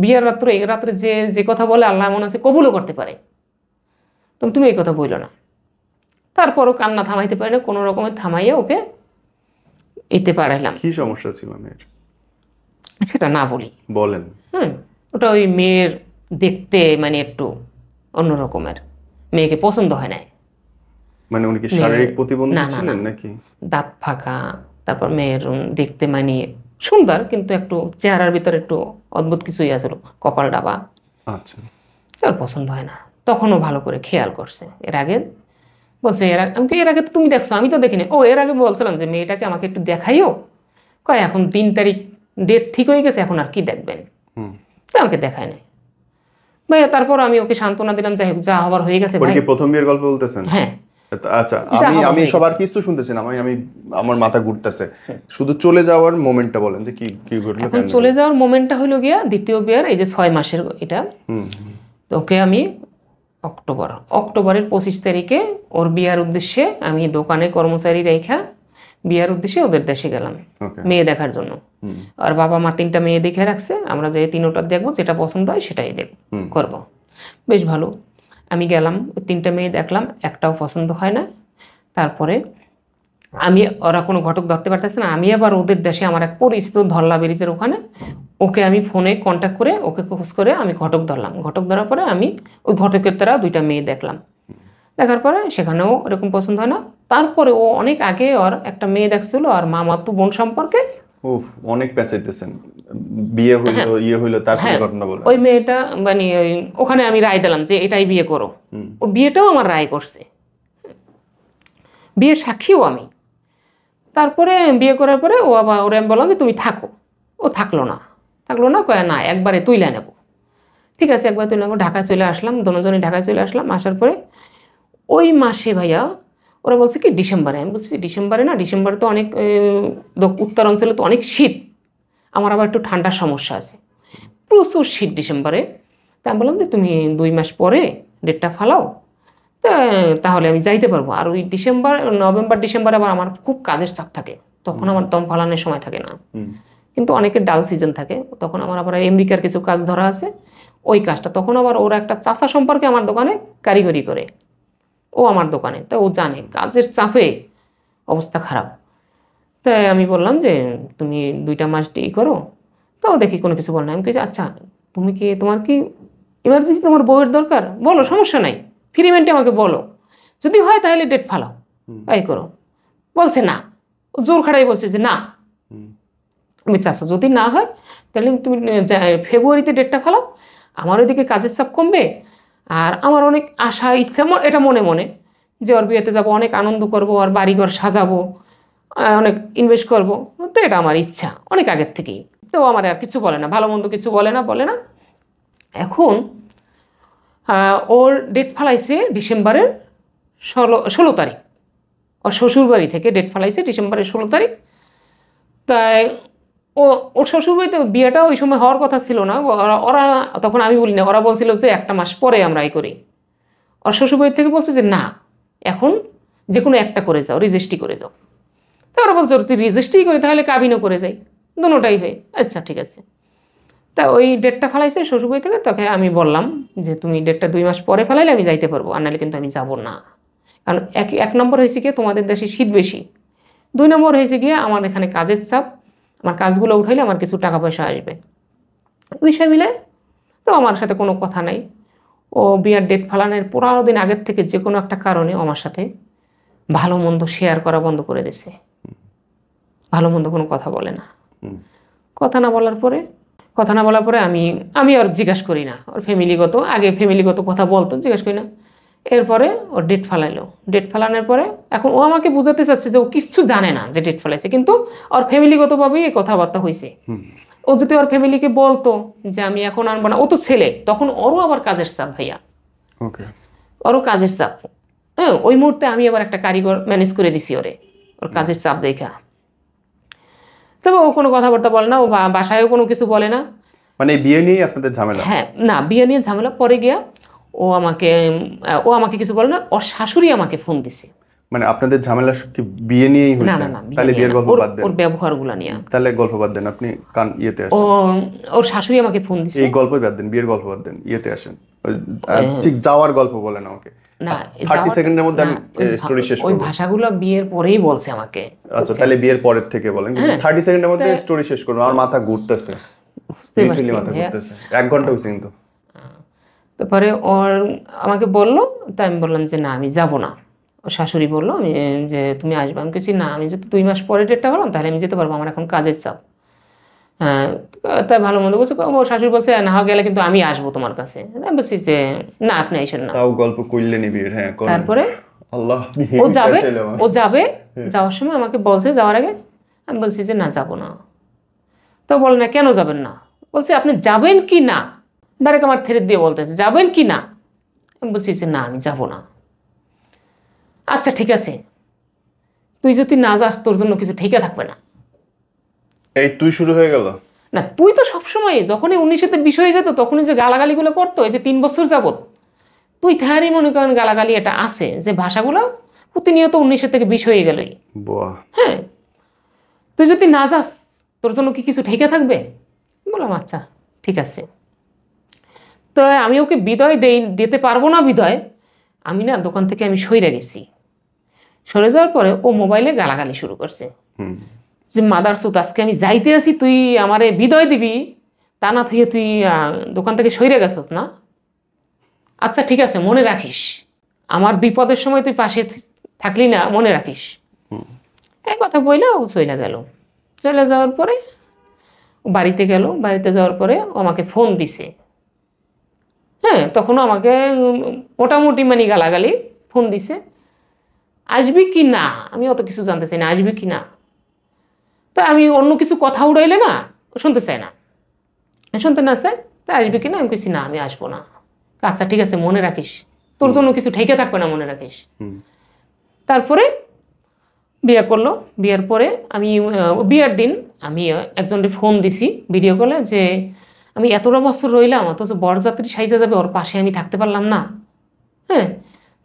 বিয়ের রাত্র, এই রাত্রে যে কথা বলে আল্লাহ মনে আছে কবুলও করতে পারে, তুমি এই কথা বইলো না। তারপরও কান্না থামাইতে পারে না, কোনো রকমের থামাইয়া ওকে এতে পারাইলাম। কি সমস্যা ছিল মেয়ের সেটা না বলি, বলেন। ওটা ওই মেয়ের দেখতে মানে একটু অন্যরকমের, মেয়েকে পছন্দ হয় না। মানে উনি কি শারীরিক প্রতিবন্ধী ছিলেন নাকি? দাঁত ফাঁকা, তারপর মেয়ের দেখতে মানে সুন্দর, কিন্তু একটু চেহারার ভিতরে একটু অদ্ভুত কিছুই আছে, কপাল ডাবা। আচ্ছা, আর পছন্দ হয় না। তখনও ভালো করে খেয়াল করছে। এর আগে বলছে, এর আগে তো তুমি দেখছো, আমি তো দেখিনি। ও এর আগে বলছিলাম যে মেয়েটাকে আমাকে একটু দেখাইও, কয় এখন 3 তারিখ ডেট ঠিক হয়ে গেছে, এখন আর কি দেখবেন, তো আমাকে দেখায় নাই ভাইয়া। তারপর আমি ওকে সান্ত্বনা দিলাম, যাই হোক যা হবার হয়ে গেছে। প্রথম বিয়ের গল্প বলতেছেন? হ্যাঁ। আচ্ছা, আমি সবার কিছু শুনতেছি না, আমি আমার মাথা ঘুরতেছে, শুধু চলে যাওয়ার মোমেন্টটা বলেন যে কি কি ঘটলো। এখন চলে যাওয়ার মোমেন্টটা হলো গিয়া দ্বিতীয় বিয়ের এই যে 6 মাসের এটা। ওকে আমি অক্টোবরের 25 তারিখে ওর বিয়ার উদ্দেশ্যে আমি দোকানে কর্মচারী রেখা বিয়ার উদ্দেশ্যে ওদের দেশে গেলাম মেয়ে দেখার জন্য। আর বাবা মা 3টা মেয়ে দেখে রাখছে, আমরা যে 3টা দেখবো, যেটা পছন্দ হয় সেটাই করবো। বেশ ভালো, আমি গেলাম, 3টা মেয়ে দেখলাম, একটাও পছন্দ হয় না। তারপরে ওরা কোনো ঘটক ধরতে পারতেছে না, আমি আবার ওদের দেশে আমার এক পরিচিত ধরলা ব্রিজের ওখানে, ওকে আমি ফোনে কন্ট্যাক্ট করে ওকে খোঁজ করে আমি ঘটক ধরলাম। ঘটক ধরার পরে আমি ওই ঘটকের দ্বারা 2টা মেয়ে দেখলাম। দেখার পরে সেখানেও এরকম পছন্দ হয় না। তারপরে ও অনেক আগে ওর একটা মেয়ে দেখছিল আর মামাতো বোন সম্পর্কে। অনেক পেঁচাইতেছেন, বিয়ে হইলো ইয়ে হইলো, তারপরে ঘটনা বলেন। ওই মেয়েটা মানে ওখানে আমি রায় দিলাম যে এটাই বিয়ে করো। ও বিয়েটাও আমার রায় করছে, বিয়ে সাক্ষীও আমি। তারপরে বিয়ে করার পরে ও আবার ওরে আমি বললাম যে তুমি থাকো। ও থাকলো না, কয় না একবারে তুইলা নেব। ঠিক আছে, একবার তুইলা নেবো। ঢাকায় চলে আসলাম, দুজনে ঢাকায় চলে আসলাম। আসার পরে ওই মাসে ভাইয়া ওরা বলছে কি ডিসেম্বরে। আমি বলছি ডিসেম্বরে না, ডিসেম্বরে তো অনেক উত্তর অঞ্চলে তো অনেক শীত, আমার আবার একটু ঠান্ডার সমস্যা আছে, প্রচুর শীত ডিসেম্বরে। তা আমি বললাম যে তুমি 2 মাস পরে ডেটটা ফালাও, তাহলে আমি যাইতে পারবো। আর ওই নভেম্বর ডিসেম্বরে আবার আমার খুব কাজের চাপ থাকে, তখন আমার দম ফালানোর সময় থাকে না। কিন্তু অনেকের ডাল সিজন থাকে, তখন আমার আবার আমেরিকার কিছু কাজ ধরা আছে, ওই কাজটা। তখন আবার ওরা একটা চাচা সম্পর্কে আমার দোকানে কারিগরি করে, ও আমার দোকানে, তা ও জানে কাজের চাপে অবস্থা খারাপ। তাই আমি বললাম যে তুমি 2টা মাস করো, তাও দেখি কোনো কিছু বল না। আমি বলছি আচ্ছা তোমার কি ইমার্জেন্সি, তোমার বউয়ের দরকার, বলো, সমস্যা নাই, ফ্রি মেন্টে আমাকে বলো, যদি হয় তাহলে ডেট ফালাও, তাই করো। বলছে না, ও জোর খাড়াই বলছে যে না। আমি চাচ্ছ যদি না হয় তাহলে তুমি ফেব্রুয়ারিতে ডেটটা ফালাও, আমার ওইদিকে কাজের চাপ কমবে, আর আমার অনেক আশা ইচ্ছা এটা মনে মনে যে ওর বিয়েতে যাবো, অনেক আনন্দ করবো, আর বাড়িঘর সাজাবো, অনেক ইনভেস্ট করবো, তো এটা আমার ইচ্ছা অনেক আগের থেকেই। তো আমার আর কিছু বলে না, ভালো মন্দ কিছু বলে না। এখন ওর ডেট ফালাইছে ডিসেম্বরের 16 তারিখ, ওর শ্বশুরবাড়ি থেকে ডেট ফালাইছে ডিসেম্বরের 16 তারিখ। তাই ওর শ্বশুরবাড়িতে বিয়েটা ওই সময় হওয়ার কথা ছিল না। ওরা তখন আমি বলি না, ওরা বলছিল যে 1 মাস পরে আমরা এই করি। ওর শ্বশুরবাড়ি থেকে বলছে যে না, এখন যে কোনো একটা করে যাও, রেজিস্ট্রি করে যাও। তো ওরা বলছে তুই রেজিস্ট্রি করি, তাহলে কাবিনও করে যাই, দুটোটাই হয়। আচ্ছা ঠিক আছে। তা ওই ডেটটা ফেলাইছে শ্বশুরবাড়ি থেকে। তোকে আমি বললাম যে তুমি ডেটটা 2 মাস পরে ফেলাইলে আমি যাইতে পারবো, আর নাহলে কিন্তু আমি যাব না। কারণ এক নম্বর হয়েছে গিয়ে তোমাদের দেশে শীত বেশি, 2 নম্বর হয়েছে গিয়ে আমার এখানে কাজের চাপ, আমার কাজগুলো উঠাইলে আমার কিছু টাকা পয়সা আসবে, বিষয় মিলে। তো আমার সাথে কোনো কথা নাই। ও বিয়ার ডেট ফালানোর 15 দিন আগের থেকে যে কোনো একটা কারণে আমার সাথে ভালো মন্দ শেয়ার করা বন্ধ করে দিছে। ভালো মন্দ কোনো কথা বলে না। কথা না বলার পরে আমি আর জিজ্ঞাসা করি না। ওর আগে ফ্যামিলিগত কথা বলতো, জিজ্ঞাসা করি না। এরপরে ওর ডেট ফালাইলো। ডেট ফালানোর পরে এখন ও আমাকে বুঝাতে চাচ্ছে যে ও কিচ্ছু জানে না যে ডেট ফালাইছে, কিন্তু ওর ফ্যামিলিগতভাবেই এই কথাবার্তা হয়েছে। ও যদি ওর ফ্যামিলিকে বলতো যে আমি এখন আনবো না, ও তো ছেলে, তখন ওরও আবার কাজের চাপ ভাইয়া, ওরও কাজের চাপ। হ্যাঁ, ওই মুহূর্তে আমি আবার একটা কারিগর ম্যানেজ করে দিছি ওর কাজের চাপ দেখা। তবে ও কোনো কথাবার্তা বলে না, ও বাসায়ও কোনো কিছু বলে না। মানে বিয়ে নিয়ে আপনাদের ঝামেলা? হ্যাঁ, না বিয়ে নিয়ে ঝামেলা। পরে গিয়া ও আমাকে কিছু বলে না। ওর শাশুড়ি আমাকে ফোন দিছে। মানে আপনাদের ঝামেলা কি বিয়ে নিয়েই হয়েছে? তাহলে বিয়ের গল্প বাদ দেন, ওর ব্যবহারগুলো নিয়ে। তাহলে গল্প বাদ দেন, আপনি ইয়েতে আসেন। ওর শাশুড়ি আমাকে ফোন দিছে। এই গল্পই বাদ দেন, বিয়ের গল্প বাদ দেন, ইয়েতে আসেন। ঠিক যাওয়ার গল্প বলেন আমাকে। না, 30 সেকেন্ডের মধ্যে আমি স্টোরি শেষ করব। ওই ভাষাগুলো বিয়ের পরেই বলছে আমাকে। আচ্ছা, তাহলে বিয়ের পরের থেকে বলেন। 30 সেকেন্ডের মধ্যে স্টোরি শেষ করব, আমার মাথা ঘুরতেছে, লিটারালি মাথা ঘুরতেছে। 1 ঘন্টা হইছে কিন্তু। তারপরে আমাকে বললো, তাই আমি বললাম যে না আমি যাব না। ওর শাশুড়ি বললো যে তুমি আসবে। আমি বলছি না, আমি যদি 2 মাস পরে ডেটটা বললাম তাহলে আমি যেতে পারবো, আমার এখন কাজের চাপ। হ্যাঁ, তাই ভালো মন্দ বলছে। ওর শাশুড়ি বলছে না গেলে কিন্তু আমি আসবো তোমার কাছে। আমি বলছি যে না, আপনি আইসেন না। তাও গল্প কইলে নি বিয়ের? হ্যাঁ। তারপরে আল্লাহ, ও যাবে, যাওয়ার সময় আমাকে বলছে, যাওয়ার আগে আমি বলছি যে না যাব না। তো বলে না কেন যাবেন না? বলছে আপনি যাবেন কি না, ডাইরেক্ট আমার থ্রেট দিয়ে বলতেছে যাবেন কি না। আমি বলছি যে না আমি যাব না। আচ্ছা ঠিক আছে, তুই যদি না যাস তোর জন্য কিছু ঠিকই থাকবে না। এই তুই শুরু হয়ে গেল? না, তুই তো সবসময় যখনই 19-এর বিষয় যেত তখনই যে গালাগালিগুলো করতো, এই যে 3 বছর যাবত তুই তাহারই মনে করেন গালাগালি এটা আছে, যে ভাষাগুলো প্রতিনিয়ত 19-এর থেকে 20 হয়ে গেলই। হ্যাঁ, তুই যদি না যাস তোর জন্য কি কিছু ঠিকই থাকবে? বললাম আচ্ছা ঠিক আছে। তো আমি ওকে বিদায় দিতে পারবো না বিদায়। আমি না দোকান থেকে আমি সরে গেছি। সরে যাওয়ার পরে ও মোবাইলে গালাগালি শুরু করছে যে মাদার সুত, আজকে আমি যাইতে আসি তুই আমারে বিদায় দিবি, তা না থেকে তুই দোকান থেকে সরে গেছস না। আচ্ছা ঠিক আছে, মনে রাখিস আমার বিপদের সময় তুই পাশে থাকলি না, মনে রাখিস। এই কথা বইলে ও চলে গেল। চলে যাওয়ার পরে বাড়িতে গেল। বাড়িতে যাওয়ার পরে ও আমাকে ফোন দিছে। হ্যাঁ, তখনও আমাকে মোটামুটি মানে গালাগালি ফোন দিছে। আসবি কি না আমি অত কিছু জানতে চাই না, আসবি কি না। তা আমি অন্য কিছু কথা উড়াইলে না শুনতে চাই না, শুনতে না চাই। তা আসবি কি না, আমি কিছু না আমি আসবো না। আচ্ছা ঠিক আছে, মনে রাখিস তোর জন্য কিছু ঠেকে থাকবে না, মনে রাখিস। তারপরে বিয়ে করলো। বিয়ের পরে আমি বিয়ের দিন আমি একজনকে ফোন দিছি ভিডিও কলে, যে আমি এতটা বছর রইলাম অথচ বরযাত্রী সাইজা যাবে, ওর পাশে আমি থাকতে পারলাম না। হ্যাঁ,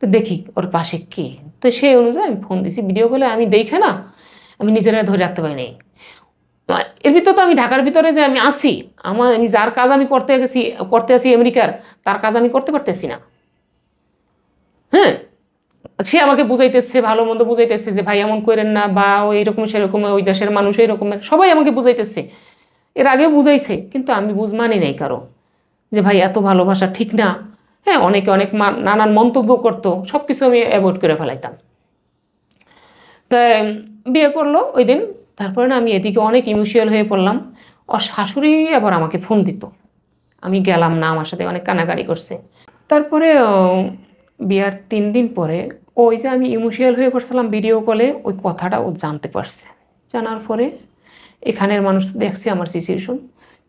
তো দেখি ওর পাশে কে। তো সেই অনুযায়ী আমি ফোন দিছি ভিডিও কলে। আমি দেখে না আমি নিজেরা ধরে রাখতে পারি নাই। এর ভিতরে তো আমি ঢাকার ভিতরে যে আমি আসি, আমি যার কাজ আমি করতে আসি আমেরিকার, তার কাজ আমি করতে পারতেছি না। হ্যাঁ, সে আমাকে বুঝাইতেছে, ভালো মন্দ বুঝাইতেছে যে ভাই এমন করেন না, বা ওই রকম সেরকম, ওই দেশের মানুষ এইরকমের, সবাই আমাকে বুঝাইতেছে। এর আগে বুঝাইছে, কিন্তু আমি মানি নাই কারো, যে ভাই এত ভালোবাসা ঠিক না। হ্যাঁ, অনেকে অনেক নানান মন্তব্য করতো, সব কিছু আমি অ্যাভয়েড করে ফেলাইতাম। তাই বিয়ে করলো ওই দিন। তারপরে না আমি এদিকে অনেক ইমোশনাল হয়ে পড়লাম। ওর শাশুড়ি আবার আমাকে ফোন দিত, আমি গেলাম না, আমার সাথে অনেক কানাকাড়ি করছে। তারপরে বিয়ার 3 দিন পরে ওই যে আমি ইমোশনাল হয়ে পড়ছিলাম ভিডিও কলে, ওই কথাটা ও জানতে পারছে। জানার পরে এখানের মানুষ দেখছে আমার সিচুয়েশন।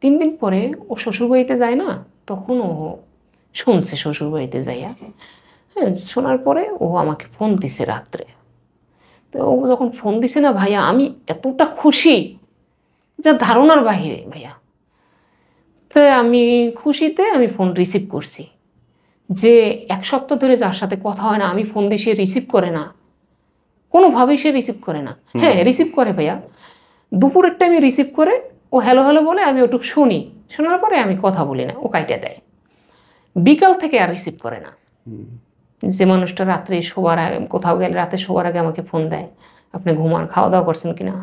3 দিন পরে ও শ্বশুরবাড়িতে যায় না, তখন ও শুনছে শ্বশুরবাড়িতে যাইয়া। হ্যাঁ, শোনার পরে ও আমাকে ফোন দিছে রাত্রে, তো ও যখন ফোন দিছে না ভাইয়া, আমি এতটা খুশি যা ধারণার বাহিরে ভাইয়া। তো আমি খুশিতে আমি ফোন রিসিভ করছি। যে 1 সপ্তাহ ধরে যার সাথে কথা হয় না, আমি ফোন দিয়ে সে রিসিভ করে না, কোনোভাবেই সে রিসিভ করে না। হ্যাঁ রিসিভ করে ভাইয়া, দুপুরের টাইমে রিসিভ করে, ও হ্যালো হ্যালো বলে, আমি ওটুক শুনি, শোনার পরে আমি কথা বলি না, ও কাইটে দেয়। বিকাল থেকে আর রিসিভ করে না। যে মানুষটা রাত্রে শোবার আগে, কোথাও গেলে রাতে শোবার আগে আমাকে ফোন দেয়, আপনি ঘুমান, খাওয়া দাওয়া করছেন কিনা,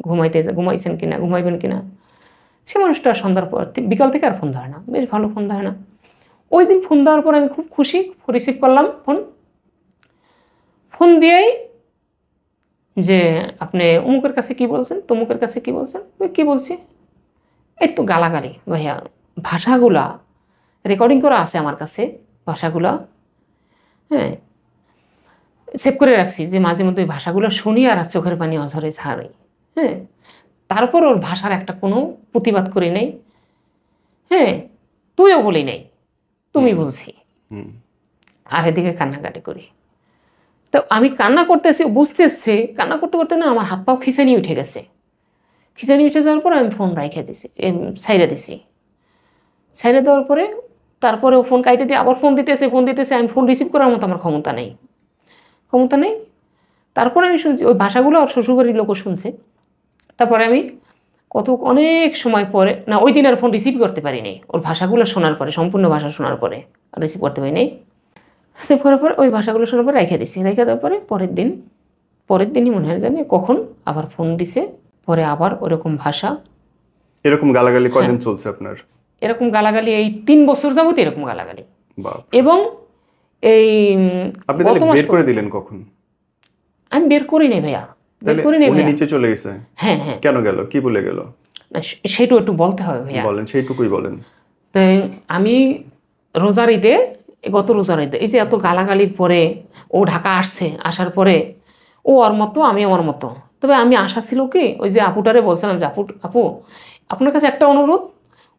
ঘুমাইছেন কিনা, ঘুমাইবেন কিনা, সে মানুষটা সন্ধ্যার পর বিকাল থেকে আর ফোন ধরে না, বেশ ভালো ফোন ধরে না। ওই দিন ফোন দেওয়ার পর আমি খুব খুশি, রিসিভ করলাম ফোন দিয়েই যে আপনি অমুকের কাছে কি বলছেন, তমুকের কাছে কি বলছেন। ওই কী বলছি, এই তো গালাগালি ভাইয়া, ভাষাগুলা রেকর্ডিং করা আছে আমার কাছে, ভাষাগুলা হ্যাঁ সেভ করে রাখছি, যে মাঝে মধ্যে ওই ভাষাগুলো শুনি আর চোখের পানি অঝরে ছাড়ি। হ্যাঁ তারপর ওর ভাষার একটা কোনো প্রতিবাদ করি নাই, হ্যাঁ তুইও বলি নাই, তুমি বলছি, আর এদিকে কান্নাকাটি করি। তো আমি কান্না করতেছি, বুঝতেছি কান্না করতে করতে না আমার হাত পাও খিচানি উঠে গেছে। খিচানি উঠে যাওয়ার পর আমি ফোন রাইখে দিছি, ছাইড়ে দিছি। ছাইড়ে দেওয়ার পরে তারপরে ও ফোন কাইটে দিয়ে আবার ফোন দিতেছে, আমি ফোন রিসিভ করার মতো আমার ক্ষমতা নেই। তারপরে আমি শুনছি ওই ভাষাগুলো, আর শ্বশুরবাড়ির লোকও শুনছে। তারপরে আমি অনেক সময় পরে, না ওই দিন আর ফোন রিসিভ করতে পারিনি, ওর ভাষাগুলো শোনার পরে, সম্পূর্ণ ভাষা শোনার পরে আর রিসিভ করতে পারিনি। সেভ করার পরে ওই ভাষাগুলো শোনার পরে রেখে দিছি। রেখে দেওয়ার পরে পরের দিনই মনে হয় জানি কখন আবার ফোন দিছে, পরে আবার ওরকম ভাষা। এরকম গালাগালি কয়দিন চলছে আপনার? এরকম গালাগালি এই 3 বছর যাবত এরকম গালাগালি। এবং এই আপনি তাহলে বের করে দিলেন কখন? আমি বের করি নাই ভাইয়া, বের করি নাই ভাইয়া। নিচে চলে গেছে? হ্যাঁ হ্যাঁ। কেন গেল, কি বলে গেল? সেটু একটু বলতে হবে ভাইয়া। বলেন, সেইটুকুই বলেন। তাই আমি রোজার ঈদে, গত রোজার ঈদে, এই যে এত গালাগালির পরে ও ঢাকা আসছে, আসার পরে ও ওর মতো আমি আমার মতো। তবে আমি আশা ছিল কি, ওই যে আপুটারে বলছিলাম যে আপু আপনার কাছে একটা অনুরোধ,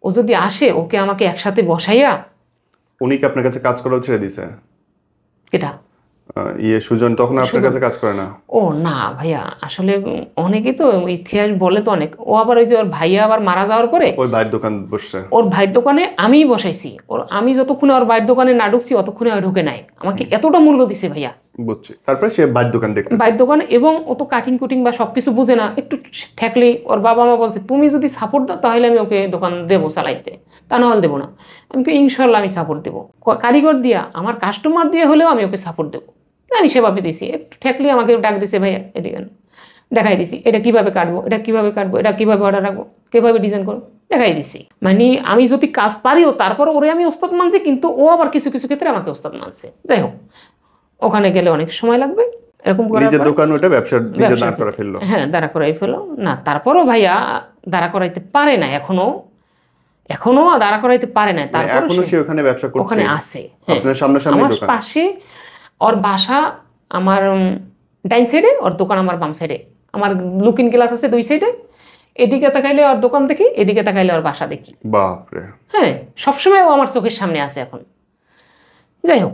ও যদি আসে ওকে আমাকে একসাথে বসাইয়া। উনি কি আপনার কাছে কাজ করা ছেড়ে দিছে? এটা সুজন তখন আপনার কাছে কাজ করে না? ও না ভাইয়া, আসলে অনেকে তো ইতিহাস বলে তো অনেক। ও আবার ওই যে ওর ভাইয়া আবার মারা যাওয়ার পরে ওই ভাইয়ের দোকান বসছে, ওর ভাইয়ের দোকানে আমিই বসাইছি। আমি যতক্ষণে ওর ভাইয়ের দোকানে না ঢুকছি অতক্ষণে ঢুকে নাই, আমাকে এতটা মূল্য দিছে ভাইয়া। বুঝছি। তারপরে সে ভাইয়ের দোকান দেখতে, ভাইয়ের দোকানে, এবং ও তো কাটিং কুটিং বা সবকিছু বুঝে না, একটু ঠেকলি ওর বাবা মা বলছে তুমি যদি সাপোর্ট দাও তাহলে আমি ওকে দোকান দেবো চালাইতে, তা নাহলে দেবো না। আমি ইনশাল্লাহ আমি সাপোর্ট দেবো, কারিগর দিয়া আমার কাস্টমার দিয়ে হলেও আমি ওকে সাপোর্ট দেবো। আমি সেভাবে দিছি, একটু ঠেকলি আমাকে ডাক দিছে ভাইয়া এদিকে, দেখাই দিছি এটা কিভাবে কাটবো, এটা কিভাবে কাটবো, এটা কিভাবে অর্ডার রাখবো, কিভাবে ডিজাইন করবো, দেখাই দিছি। মানে আমি যদি কাজ পারিও তারপর ওরে আমি ওস্তাদ মানছি, কিন্তু ও আবার কিছু কিছু ক্ষেত্রে আমাকে ওস্তাদ মানছে। যাই হোক, ওখানে গেলে অনেক সময় লাগবে, এরকম নিজের দোকান ওটা ব্যবসা নিজে দাঁড় করা ফেললো। হ্যাঁ দাঁড়া করাই ফেলো না, তারপরও ভাইয়া দাঁড়া করাইতে পারে না, এখনো দাঁড়া করাইতে পারে না। তারপর এখনো সে ওখানে ব্যবসা করছে, ওখানে আছে। আপনার সামনাসামনি দোকান, পাশে ওর বাসা, আমার ডাইন সাইডে, ওর দোকান আমার বাম সাইডে। আমার লুকিং গ্লাস আছে 2 সাইডে, এদিকে তাকাইলে ওর দোকান দেখি, এদিকে তাকাইলে ওর বাসা দেখি। বাপরে। হ্যাঁ সবসময় ও আমার চোখের সামনে আছে এখন। যাই হোক,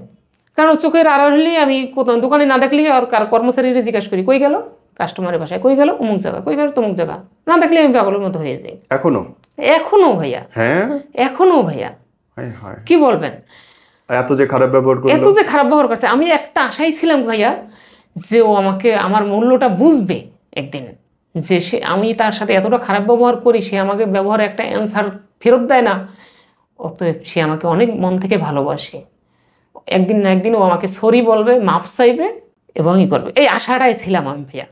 কারণ চোখের আড়াল হলেই আমি দোকানে না দেখলে আর কর্মচারীরা জিজ্ঞাসা করি কই গেল, কাস্টমারের বাসায় কই গেল, অমুক জায়গা, কই গেল তমুক জায়গা, না দেখলে আমি পাগলের মতো হয়ে যাই। এখনো ভাইয়া, হ্যাঁ এখনো ভাইয়া, কি বলবেন, এত যে খারাপ ব্যবহার করছে। আমি একটা আশাই ছিলাম ভাইয়া যে ও আমাকে, আমার মূল্যটা বুঝবে একদিন, যে সে, আমি তার সাথে এতটা খারাপ ব্যবহার করি, সে আমাকে ব্যবহারে একটা অ্যান্সার ফেরত দেয় না, অতএব সে আমাকে অনেক মন থেকে ভালোবাসে। একদিন না একদিন ও আমাকে সরি বলবে, মাফ চাইবে এবং করবে, এই আশাটাই ছিলাম আমি ভাইয়া।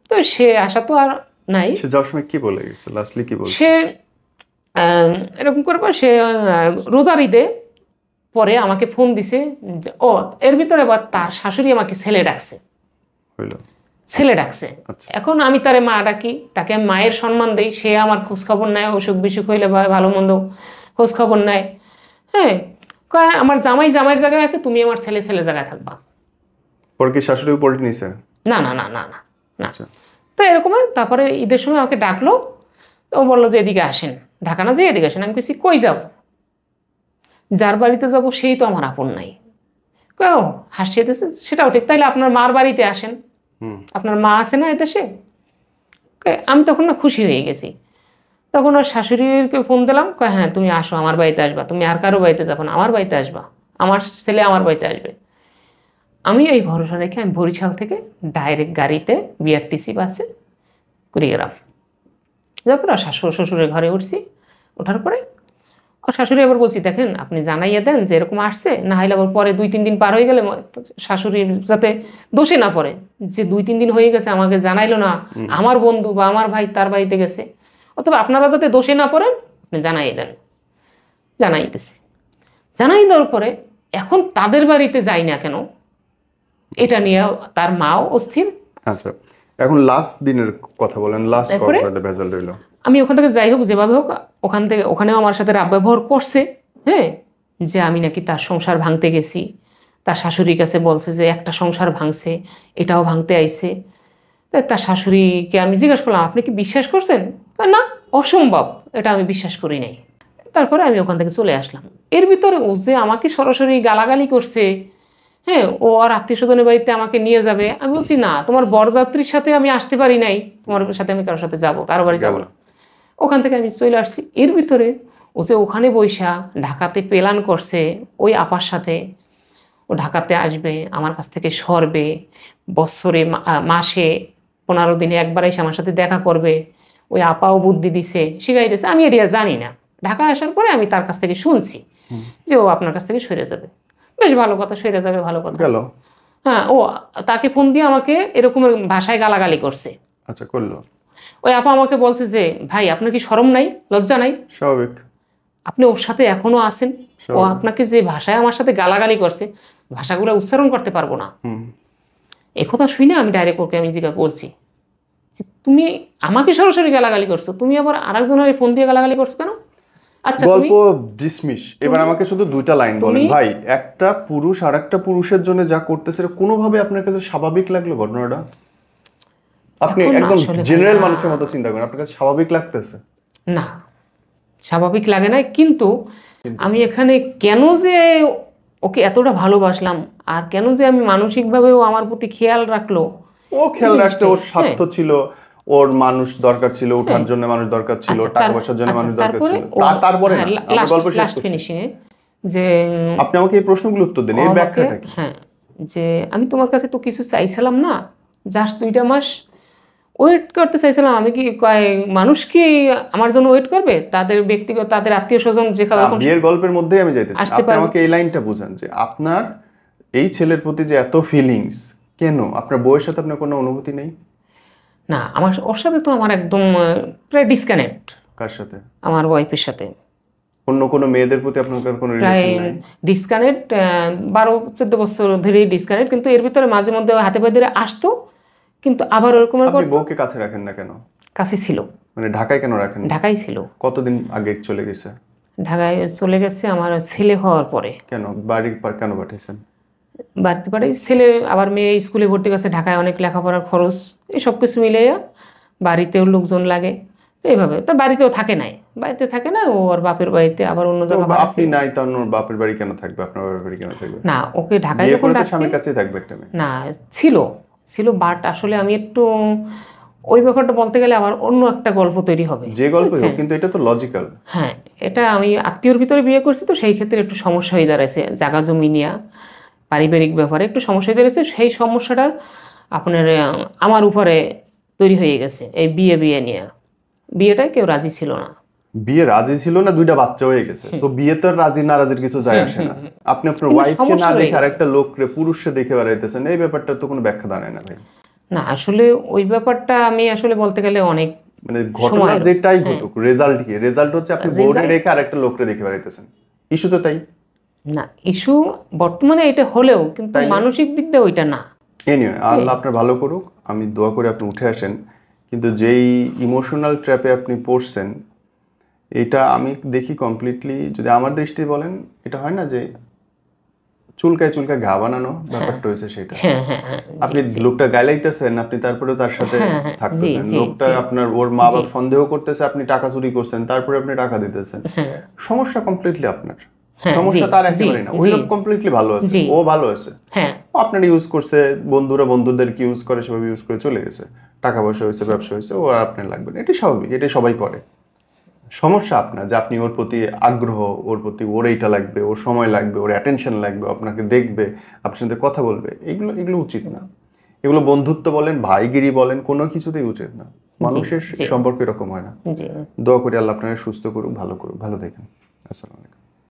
তো সে আশা তো আর নাই। সে যাওয়ার সময় কি বলে গেছে, লাস্টলি কি বলছে? সে এরকম করবে, সে রোজার ঈদে পরে আমাকে ফোন দিছে। ও এর ভিতরে আবার তার শাশুড়ি আমাকে ছেলে ডাকছে। এখন আমি তারে মা ডাকি, তাকে আমি মায়ের সম্মান দিই, সে আমার খোঁজখবর নেয়, অসুখ বিসুখ হইলে বা ভালো মন্দ খোঁজখবর নেয়। হ্যাঁ, আমার জামাইয়ের জায়গায় আছে, তুমি আমার ছেলে জায়গায় থাকবা। পরে কি শাশুড়ি পল্টি নিছে? না না না না না না। তো এরকম, তারপরে ঈদের সময় আমাকে ডাকলো, ও বললো যে এদিকে আসেন, ঢাকা না যে এদিকে আসেন। আমি কইছি কই যাব, যার বাড়িতে যাব সেই তো আমার আপন নাই। হাসিয়ে দিয়েছে, সেটাও ঠিক, তাইলে আপনার মার বাড়িতে আসেন। আপনার মা আছে না এদেশে? আমি তখন না খুশি হয়ে গেছি। তখন ওর শাশুড়িকে ফোন দিলাম, কয় হ্যাঁ তুমি আসো, আমার বাড়িতে আসবা, তুমি আর কারো বাড়িতে যাবো না, আমার বাড়িতে আসবা, আমার ছেলে আমার বাড়িতে আসবে। আমি এই ভরসা রেখে আমি বরিশাল থেকে ডাইরেক্ট গাড়িতে বিআরটিসি বাসে কুড়িগ্রাম যারপর আর শ্বশুরের ঘরে উঠছি। ওঠার পরে আর শাশুড়ি আবার বলছি, দেখেন আপনি জানাইয়া দেন যে এরকম আসছে, না হলে আবার পরে 2-3 দিন পার হয়ে গেলে শাশুড়ির যাতে দোষে না পড়ে যে 2-3 দিন হয়ে গেছে আমাকে জানাইলো না, আমার বন্ধু বা আমার ভাই তার বাড়িতে গেছে, অথবা আপনারা যাতে দোষে না পড়েন আপনি জানাই দেন। জানাইতেছি, জানাই দেওয়ার পরে এখন তাদের বাড়িতে যাই না কেন এটা নিয়ে তার মাও অস্থির। আচ্ছা, এখন লাস্ট দিনের কথা বলেন, লাস্ট কবে ভেজাল রইল? আমি ওখান থেকে যাই হোক যেভাবে হোক ওখানেও আমার সাথে রাগ ব্যবহার করছে, হ্যাঁ, যে আমি নাকি তার সংসার ভাঙতে গেছি, তার শাশুড়ির কাছে বলছে যে একটা সংসার ভাঙছে, এটাও ভাঙতে আইছে। তার শাশুড়িকে আমি জিজ্ঞাসা করলাম, আপনি কি বিশ্বাস করছেন? না, অসম্ভব, এটা আমি বিশ্বাস করি নাই। তারপরে আমি ওখান থেকে চলে আসলাম। এর ভিতরে ও যে আমাকে সরাসরি গালাগালি করছে, হ্যাঁ, ও আর আত্মীয় স্বজনের বাড়িতে আমাকে নিয়ে যাবে, আমি বলছি না, তোমার বরযাত্রীর সাথে আমি আসতে পারি নাই, তোমার সাথে আমি কারোর সাথে যাবো, কারো বাড়ি যাবো না। ওখান থেকে আমি চলে আসছি। এর ভিতরে ও যে ওখানে বৈশা ঢাকাতে প্ল্যান করছে ওই আপার সাথে, ও ঢাকাতে আসবে, আমার কাছ থেকে সরবে, বৎসরে মাসে 15 দিনে একবার এসে আমার সাথে দেখা করবে, ওই আপাও বুদ্ধি দিছে, শিখাই দিছে, আমি এটা জানি না। ঢাকা আসার পরে আমি তার কাছ থেকে শুনছি যে ও আপনার কাছ থেকে সরে যাবে। বেশ ভালো কথা, সরে যাবে, ভালো কথা গেল। হ্যাঁ, ও তাকে ফোন দিয়ে আমাকে এরকমের ভাষায় গালাগালি করছে। আচ্ছা, করলো। ওই আপা আমাকে বলছে যে ভাই আপনার কি শরম নাই, লজ্জা নাই? স্বাভাবিক। আপনি ওর সাথে এখনো আছেন, ও আপনাকে যে ভাষায় আমার সাথে গালাগালি করছে, ভাষাগুলো উচ্চারণ করতে পারবো না। একথা শুনে আমি ডাইরেক্ট ওকে আমি জিজ্ঞাসা করছি, তুমি আমাকে সরাসরি গালাগালি করছো, তুমি আবার আরেকজনের ফোন দিয়ে গালাগালি করছো কেন? আচ্ছা, গল্প ডিসমিস। এবার আমাকে শুধু 2টা লাইন বলেন ভাই, একটা পুরুষ আর একটা পুরুষের জন্য যা করতেছে কোনোভাবে আপনার কাছে স্বাভাবিক লাগলো ঘটনাটা? আপনি একদম জেনারেল মানুষের মতো চিন্তা করেন, আপনার কাছে স্বাভাবিক লাগতেছে? না, স্বাভাবিক লাগে না। কিন্তু আমি এখানে কেন যে ওকে এতটা ভালোবাসলাম, আর কেন যে আমি মানসিকভাবেও আমার প্রতি খেয়াল রাখলো, ও খেয়াল রাখতে ওর স্বার্থ ছিল, ওর মানুষ দরকার ছিল, ওঠার জন্য মানুষ দরকার ছিল, টাকা পয়সার জন্য মানুষ দরকার ছিল। তারপরে গল্প শেষ ফিনিশিং এ যে আপনি আমাকে এই প্রশ্নগুলো উত্তর দেন, এই ব্যাখ্যাটা কি? হ্যাঁ, যে আমি তোমার কাছে তো কিছু চাইছিলাম না, জাস্ট 2টা মাস ওয়েট করতে চাইছিলাম। আমি কি মানুষ কি আমার জন্য ওয়েট করবে? তাদের ব্যক্তিগত, তাদের আত্মীয় স্বজন যে বিয়ের গল্পের মধ্যেই আমি যাইতেছি। আপনি আমাকে এই লাইনটা বুঝান যে আপনার এই ছেলের প্রতি যে এত ফিলিংস কেন? আপনার বউয়ের সাথে আপনার কোনো অনুভূতি নেই? না, আমার ওর সাথে তো আমার একদম প্রায় ডিসকানেক্ট। কার সাথে? আমার ওয়াইফের সাথে। অন্য কোনো মেয়েদের প্রতি আপনার কোনো রিলেশন নাই? ডিসকানেক্ট, 12-14 বছর ধরেই ডিসকানেক্ট। কিন্তু এর ভিতরে মাঝে মধ্যে হাতে পায়ে ধরে আসতো, কিন্তু আবার ওরকমের। আপনি বউকে কাছে রাখেন না কেন? কাছে ছিল। মানে ঢাকায় কেন রাখেন? ঢাকায় ছিল। কতদিন আগে চলে গেছে? ঢাকায় চলে গেছে আমার ছেলে হওয়ার পরে। কেন বাড়ি কেন পাঠাইছেন? বাড়িতে পাঠাই, ছেলে আবার মেয়ে স্কুলে ভর্তি গেছে, ঢাকায় অনেক লেখাপড়ার খরচ, এই সব কিছু মিলে বাড়িতেও লোকজন লাগে, এইভাবে তো বাড়িতেও থাকে নাই, বাড়িতে থাকে না, ও ওর বাপের বাড়িতে আবার অন্য জায়গায়। আপনি নাই তো ওর বাপের বাড়ি কেন থাকবে? আপনার বাপের বাড়ি কেন থাকবে? না, ওকে ঢাকায় যখন রাখছি, স্বামীর কাছেই থাকবে একটা মেয়ে। না, ছিল বাট আসলে আমি একটু ওই ব্যাপারটা বলতে গেলে আবার অন্য একটা গল্প তৈরি হবে, যে গল্প হোক, কিন্তু এটা তো লজিক্যাল। হ্যাঁ, এটা আমি আত্মীয়র ভিতরে বিয়ে করছি, তো সেই ক্ষেত্রে একটু সমস্যা হয়ে দাঁড়াইছে, জায়গা জমি নিয়ে পারিবারিক ব্যাপারে একটু সমস্যা হয়ে দাঁড়িয়েছে। সেই সমস্যাটার আপনার আমার উপরে তৈরি হয়ে গেছে এই বিয়ে নিয়ে। বিয়েটায় কেউ রাজি ছিল না। বিয়ে রাজি ছিল না, 2টা বাচ্চা হয়ে গেছে, তো বিয়ে তো রাজি না রাজির কিছু যায় আসে না। আপনি আপনার ওয়াইফকে না দেখে আরেকটা লোকরে পুরুষে দেখে বেড়াইতেছেন, এই ব্যাপারটা তো কোনো ব্যাখ্যা দাঁড়ায় না ভাই। না, আসলে ওই ব্যাপারটা আমি আসলে বলতে গেলে অনেক মানে ঘটনা যেটাই ঘটুক, রেজাল্ট কি? রেজাল্ট হচ্ছে আপনি বউরে রেখে আরেকটা লোকরে দেখে বেড়াইতেছেন। ইস্যু তো তাই না, ইস্যু বর্তমানে এটা হলেও কিন্তু মানসিক দিক দিয়ে ওইটা না। এনিওয়ে, আল্লাহ আপনার ভালো করুক, আমি দোয়া করে আপনি উঠে আসেন। কিন্তু যেই ইমোশনাল ট্র্যাপে আপনি পড়ছেন, এটা আমি দেখি কমপ্লিটলি, যদি আমার দৃষ্টি বলেন, এটা হয় না যে চুলকায় ঘা বানানো ব্যাপারটা হয়েছে সেটা। আপনি লোকটা গাইলাইতেছেন, আপনি তারপরে তার সাথে থাকতেছেন, লোকটা আপনার ওর মা বাবা সন্দেহ করতেছে আপনি টাকা চুরি করছেন, তারপরে আপনি টাকা দিতেছেন, সমস্যা কমপ্লিটলি আপনার। হ্যাঁ, সমস্যা জি, তার জি, একেবারে না, ওই জি, লোক কমপ্লিটলি ভালো আছে, জি। ও ভালো আছে, হ্যাঁ, ও আপনার ইউজ করছে, বন্ধুরা বন্ধুদেরকে ইউজ করে, সেভাবে ইউজ করে চলে গেছে, টাকা পয়সা হয়েছে, ব্যবসা হয়েছে, ও আর আপনার লাগবে না, এটাই স্বাভাবিক, এটাই সবাই করে। সমস্যা আপনার যে আপনি ওর প্রতি আগ্রহ, ওর প্রতি ওর এইটা লাগবে, ওর সময় লাগবে, ওর অ্যাটেনশন লাগবে, আপনাকে দেখবে, আপনার সাথে কথা বলবে, এগুলো এগুলো উচিত না। এগুলো বন্ধুত্ব বলেন, ভাইগিরি বলেন, কোনো কিছুতেই উচিত না। মানুষের জি, সম্পর্ক এরকম হয় না। জি। দোয়া করি আল্লাহ আপনাকে সুস্থ করুক, ভালো করুক, ভালো দেখেন। আসসালামু আলাইকুম।